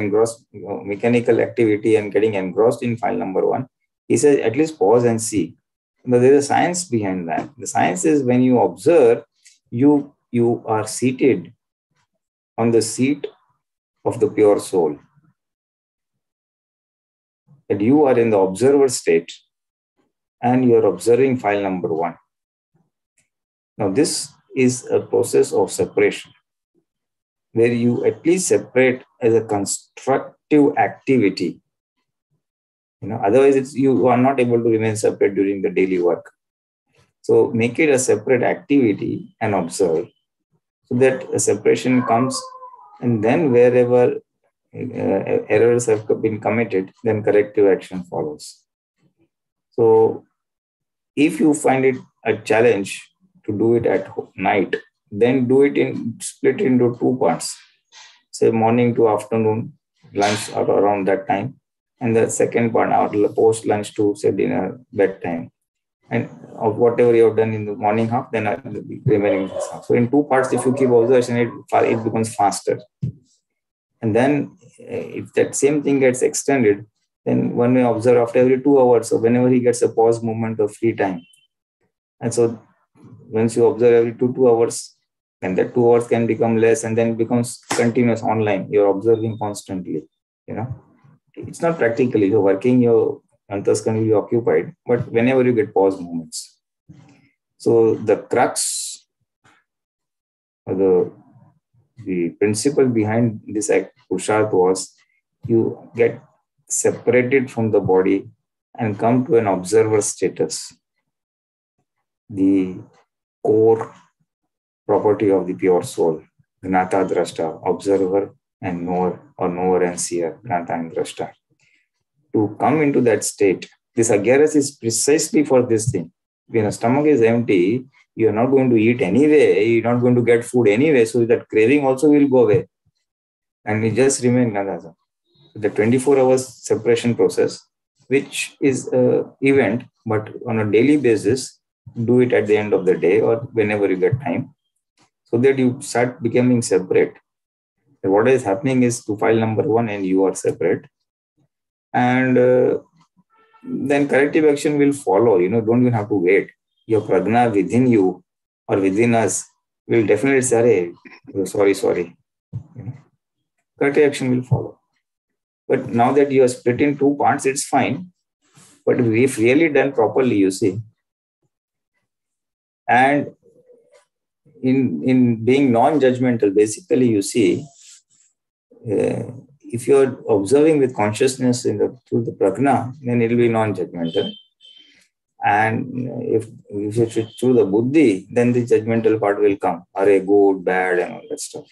activity and getting engrossed in file number 1, he says, at least pause and see. But there is a science behind that. The science is when you observe, you are seated on the seat of the pure soul. And you are in the observer state and you are observing file number 1. Now, this is a process of separation, where you at least separate as a constructive activity. Otherwise you are not able to remain separate during the daily work. So make it a separate activity and observe, so that a separation comes, and then wherever errors have been committed, then corrective action follows. So if you find it a challenge to do it at night, then do it split into 2 parts. Say morning to afternoon, lunch or around that time. And the second part, post lunch to say dinner, bedtime. And of whatever you have done in the morning half, then the remaining half. So in 2 parts, if you keep observation, it becomes faster. And then if that same thing gets extended, then one may observe after every 2 hours. So whenever he gets a pause moment of free time. And so once you observe every 2 hours, and that 2 hours can become less, and then it becomes continuous online. You're observing constantly. It's not practically. You're working, your antas can be occupied, but whenever you get pause moments. So the crux, or the principle behind this Purusharth was, you get separated from the body and come to an observer status. The core property of the pure soul, Gnata Drashta, observer and knower, or knower and seer, Gnata and Drashta. To come into that state, this Agiaras is precisely for this thing. When a stomach is empty, you are not going to eat anyway, you are not going to get food anyway, so that craving also will go away. And you just remain Gnata. The 24 hours separation process, which is an event, but on a daily basis, do it at the end of the day or whenever you get time, so that you start becoming separate. And what is happening is, to file number 1 and you are separate, and then corrective action will follow. Don't even have to wait. Your prajna within you or within us will definitely say, sorry. Corrective action will follow. But now that you are split in 2 parts, it's fine. But if really done properly, you see, and in being non-judgmental, basically, you see, if you're observing with consciousness through the prajna, then it will be non-judgmental. And if it's through the buddhi, then the judgmental part will come. Are good, bad, and all that stuff.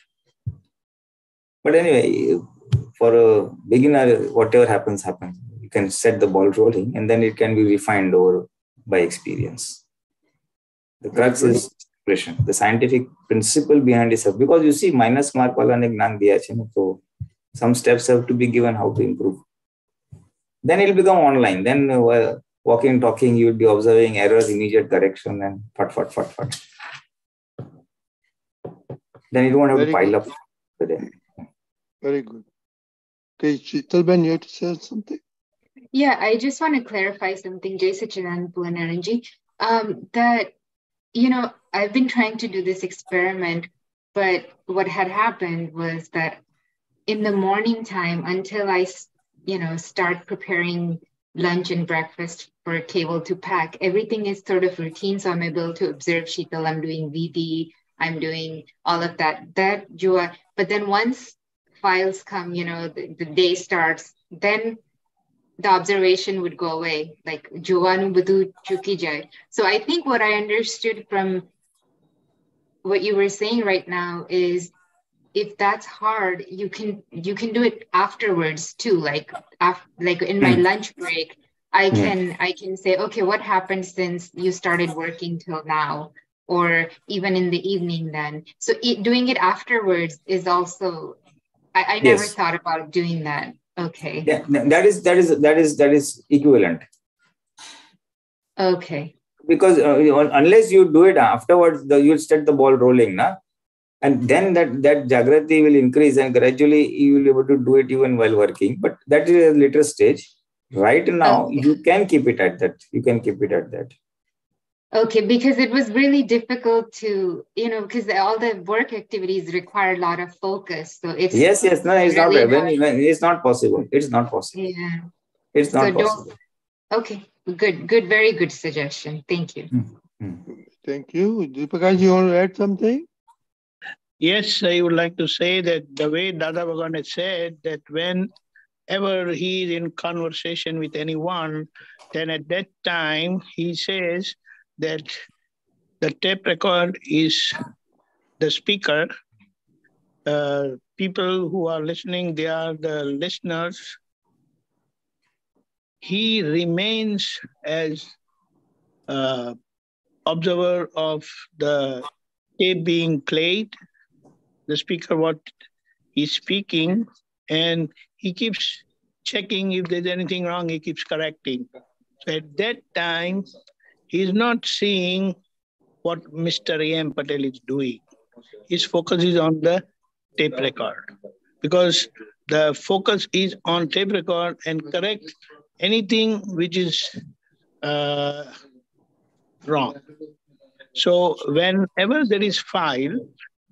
But anyway, for a beginner, whatever happens. You can set the ball rolling, and then it can be refined over by experience. The crux is expression. The scientific principle behind it, because you see, minus mark wala ne gnan diya hai, so some steps have to be given how to improve. Then it will become online. Then walking, talking, you will be observing errors, immediate correction, and fat. Then you don't have to pile up the day. Very good. Okay, Chittalben, you have to say something? Yeah, I just want to clarify something, Jai Sachidananda Pulinanandji. That, I've been trying to do this experiment, but what had happened was that in the morning time, until I, start preparing lunch and breakfast for a table to pack, everything is sort of routine. So I'm able to observe Shittal, I'm doing VD, I'm doing all of that Jua. But then once files come, the day starts, then the observation would go away, like Juvanu Budu Chuki Jai. So I think what I understood from what you were saying right now is, if that's hard, you can do it afterwards too. Like in my lunch break, I can say, okay, what happened since you started working till now, or even in the evening then. So doing it afterwards is also, I never thought about doing that. Okay. Yeah, that is equivalent. Okay. Because unless you do it afterwards, you'll set the ball rolling, na? And then that Jagrati will increase, and gradually you will be able to do it even while working. But that is a later stage. Right now, you can keep it at that. Okay, because it was really difficult to, because all the work activities require a lot of focus. So it's yes, no, it's really not. It's not possible. It's not possible. Yeah, it's not possible. Okay, good, very good suggestion. Thank you. Thank you, Deepika. You want to add something? Yes, I would like to say that the way Dada Bhagwan has said that whenever he is in conversation with anyone, then at that time he says that the tape record is the speaker. People who are listening, they are the listeners. He remains as observer of the tape being played, the speaker what he's speaking, and he keeps checking if there's anything wrong, he keeps correcting. So at that time, he's not seeing what Mr. A.M. Patel is doing. His focus is on the tape record, because the focus is on tape record and correct anything which is wrong. So whenever there is file,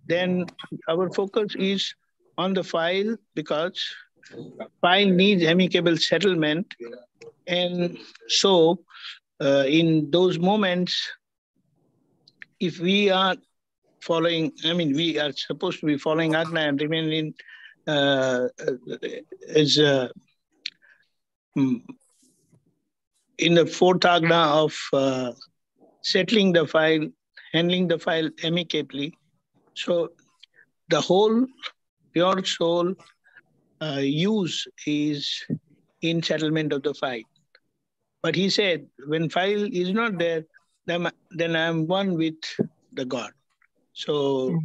then our focus is on the file, because file needs amicable settlement. And so in those moments, if we are following, we are supposed to be following Agna and remaining in the fourth Agna of settling the file, handling the file amicably. So the whole pure soul use is in settlement of the file. But he said, when file is not there, then I am one with the God. So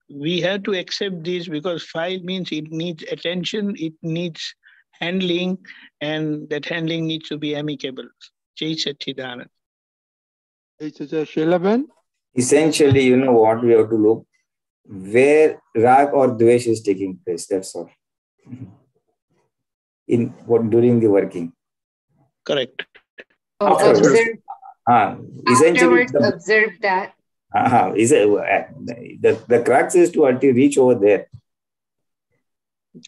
we have to accept this, because file means it needs attention, it needs handling, and that handling needs to be amicable. Jai Sachidananda. Essentially, you know what we have to look, where rag or dvesh is taking place. That's all. During the working. Correct. Afterwards Essentially, observe that. The crux is to reach over there.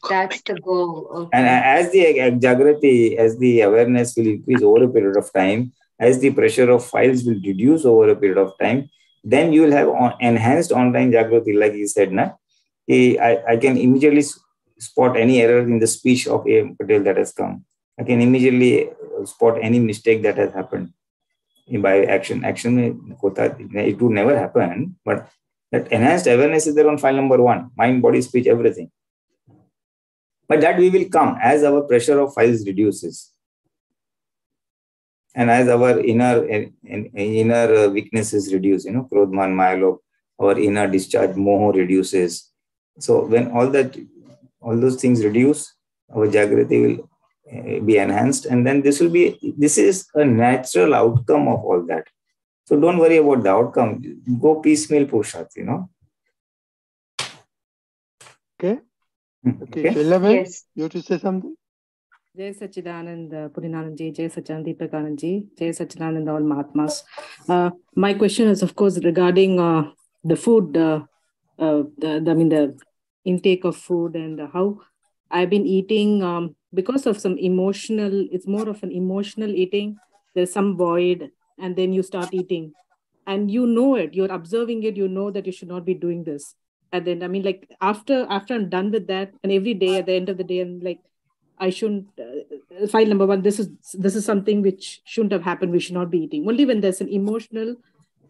That's the goal. Okay. And as the Jagrati, as the awareness will increase over a period of time, as the pressure of files will reduce over a period of time, then you will have enhanced online Jagrati, like you said, na? I can immediately spot any error in the speech of A. Patel that has come. I can immediately spot any mistake that has happened by action. It would never happen, but that enhanced awareness is there on file number 1, mind, body, speech, everything. But that we will come as our pressure of files reduces. And as our inner weaknesses reduce, Krodman, Mayalok, our inner discharge, Moho reduces. So when all those things reduce, our Jagrati will be enhanced, and then this is a natural outcome of all that. So don't worry about the outcome. Go piecemeal, Purusharth, Okay. Okay, Shailaben, Yes. you want to say something? Jai Sachidanand Pulinanandji, Jai Sachidanand Prakanandji, Jai Sachidanand all Mahatmas. My question is, of course, regarding the food, the intake of food and how I've been eating because of some emotional, it's more of an emotional eating. There's some void and then you start eating and you know it, you're observing it, you know that you should not be doing this. And then, I mean, like after I'm done with that and every day at the end of the day, I'm like, I shouldn't, file number one, this is something which shouldn't have happened. We should not be eating. Only when there's an emotional,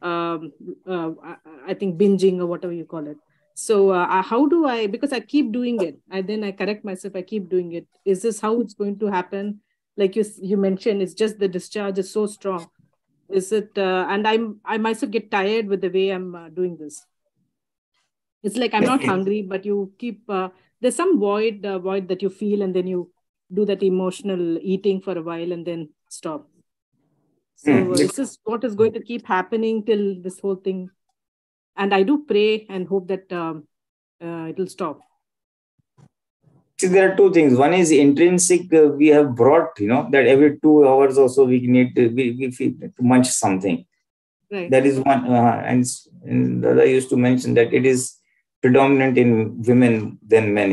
I think binging or whatever you call it. So how do I, because I keep doing it, and then I correct myself, I keep doing it. Is this how it's going to happen? Like you mentioned, it's just the discharge is so strong. Is it, and I myself get tired with the way I'm doing this. It's like, I'm not hungry, but you keep, there's some void that you feel, and then you do that emotional eating for a while and then stop. So is this what is going to keep happening till this whole thing? And I do pray and hope that it will stop. See, there are two things. One is intrinsic. We have brought, that every 2 hours or so we need to, we feel to munch something. Right. That is one. And Dada used to mention that it is predominant in women than men,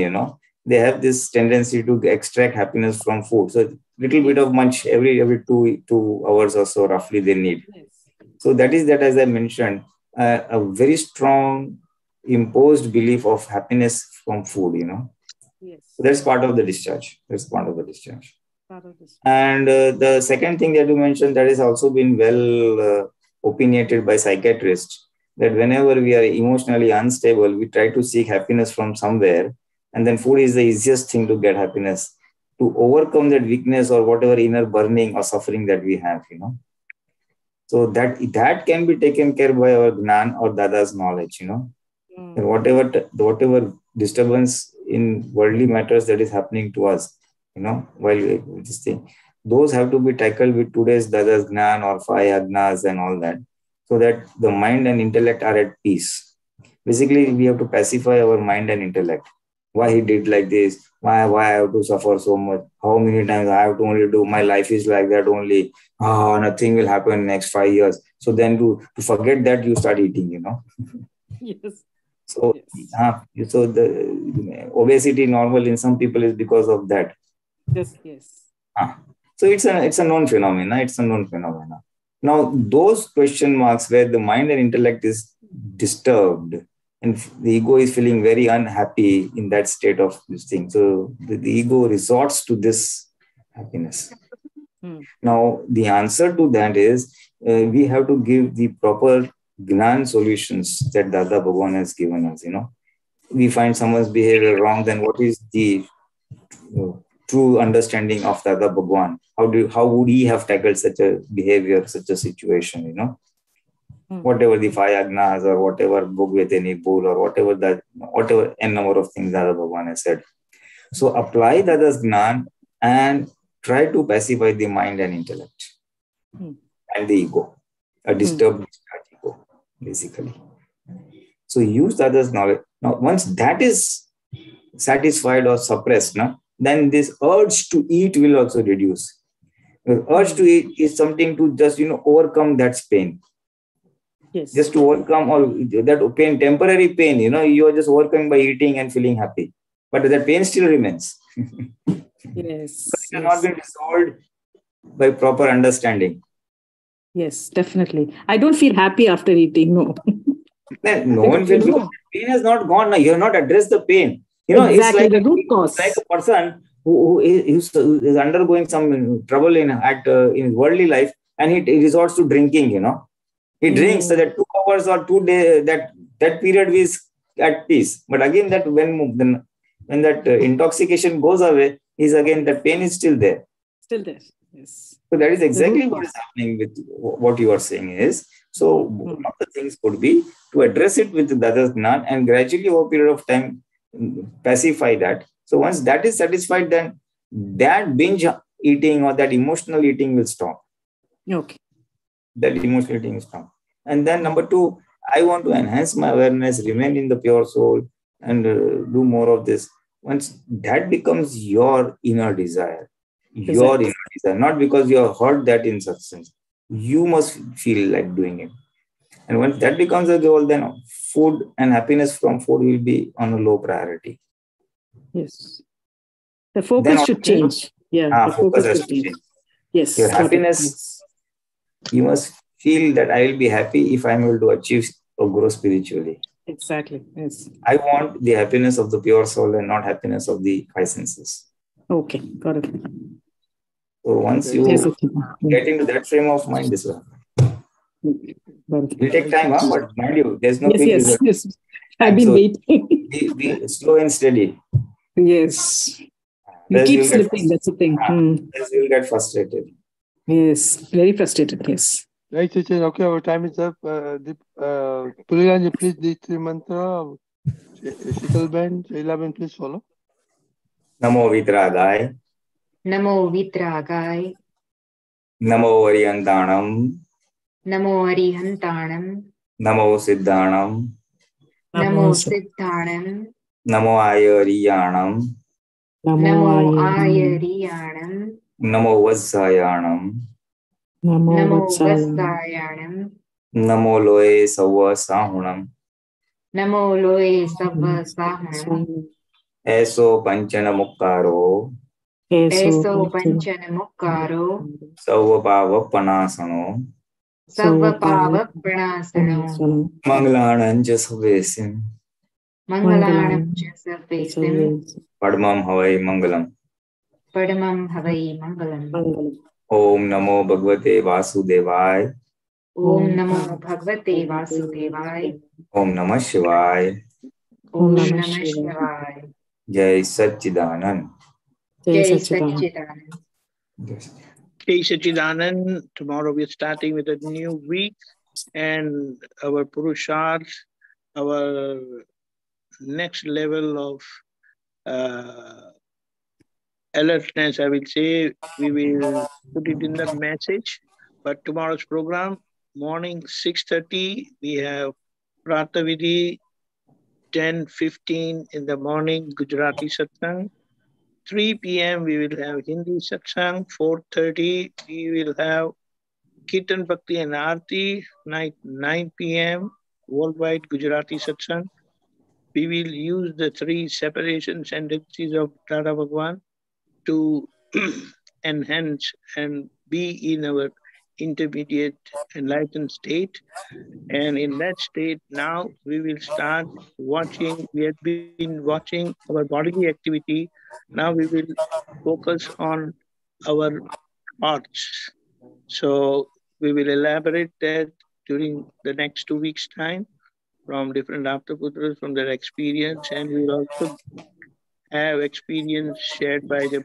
They have this tendency to extract happiness from food. So little bit of munch every 2 hours or so roughly they need. Yes. So that is that, as I mentioned, a very strong imposed belief of happiness from food, Yes. So that's part of the discharge. And the second thing that you mentioned, that has also been well opinionated by psychiatrists, that whenever we are emotionally unstable, we try to seek happiness from somewhere. And then food is the easiest thing to get happiness, to overcome that weakness or whatever inner burning or suffering that we have, So that can be taken care by our Gnan or Dada's knowledge, And whatever disturbance in worldly matters that is happening to us, while this thing, those have to be tackled with today's Dada's Gnan or 5 Agnas and all that, so that the mind and intellect are at peace. Basically, we have to pacify our mind and intellect. Why he did like this? Why I have to suffer so much? How many times I have to only do? My life is like that only. Nothing will happen next 5 years. So then to forget that, you start eating, Yes. So, yes. So the obesity normal in some people is because of that. Yes. So it's a known phenomena. Now, those question marks where the mind and intellect is disturbed and the ego is feeling very unhappy in that state of this thing. So the ego resorts to this happiness. Now, the answer to that is we have to give the proper Gnan solutions that Dada Bhagwan has given us. We find someone's behavior wrong, then what is the true understanding of Dada Bhagwan? How would he have tackled such a behavior, such a situation? Whatever the 5 Agnas or whatever Bhogveteni Bhul or whatever n number of things Dada Bhagwan has said. So apply Dada's Gnan and try to pacify the mind and intellect and the ego, a disturbed ego, basically. So use Dada's knowledge. Now, once that is satisfied or suppressed, then this urge to eat will also reduce. The urge to eat is something to just, overcome that pain. Yes. Just to overcome all that pain, temporary pain, you are just overcoming by eating and feeling happy. But that pain still remains. Yes. It has not been resolved by proper understanding. Yes, definitely. I don't feel happy after eating, no. No one feels because the pain has not gone. Now you have not addressed the pain. Exactly, it's like the root cause. It's like a person who is undergoing some trouble in worldly life, and he resorts to drinking. He drinks so that 2 hours or 2 days that period is at peace. But again, that when that intoxication goes away, that pain is still there. Still there. Yes. So that is exactly what is happening with what you are saying is. So one of the things could be to address it with the Dada's Gnan and gradually over a period of time pacify that. So once that is satisfied, then that binge eating or that emotional eating will stop. Okay. That emotional eating will stop. And then number 2, I want to enhance my awareness, remain in the pure soul and do more of this. once that becomes your inner desire, not because you have heard that in satsang, you must feel like doing it. And once that becomes a goal, then food and happiness from food will be on a low priority. Yes. The focus should change. Yeah. The focus has to change. Yes. Your happiness, you must feel that I will be happy if I'm able to achieve or grow spiritually. Exactly. Yes. I want the happiness of the pure soul and not happiness of the five senses. Okay. Got it. So once you get into that frame of mind, this will happen. It will take time, but mind you, there's no quick result. Yes. I've been waiting. Be slow and steady. Yes. You keep slipping. That's the thing. Else you'll get frustrated. Yes. Very frustrated. Yes. Right, Chitt. Okay, our time is up. Pulinanandji, please the three mantra. Shitalben, Shailaben, please follow. Namo Vitragaya. Namo Vitragaya. Namo Arihantanam. Namo Arihantanam. Namo Siddhanam. Namo Siddhanam. Namo Ayariyanam. Namo Ayariyanam. Namo Vasayanam. Namo Vasayanam. Namo Loe Sawa Sahunam. Namo Loe Sawa Sahunam. Eso Panchana Mukkaro. Eso Panchana Mukkaro. Sawa Pava Panasano. Sawa Pava Panasano. Mangalanam Jasavesim. Mangalanam Jasavesim. Padmam Havai Mangalam. Padmam Havai Mangalam. Om Namo Bhagavate Vasudevaya. Om Namo Bhagavate Vasudevaya. Om Namah Shivaya. Om Namah Shivaya. Jai Satchidanand. Jai Satchidanand. Jai Satchidanand. Tomorrow we're starting with a new week and our Purushart, our next level of alertness, I will say. We will put it in the message. But tomorrow's program, morning 6:30, we have Pratavidhi, 10:15 in the morning, Gujarati Satsang. 3 p.m. we will have Hindi Satsang. 4:30 we will have Kirtan Bhakti and Aarti. Night 9 p.m. worldwide Gujarati Satsang. We will use the three separation sentences of Dada Bhagwan to enhance and be in our intermediate enlightened state. And in that state, now we will start watching. We have been watching our bodily activity. Now we will focus on our thoughts. So we will elaborate that during the next 2 weeks' time from different Aptaputras, from their experience. And we will also have experience shared by the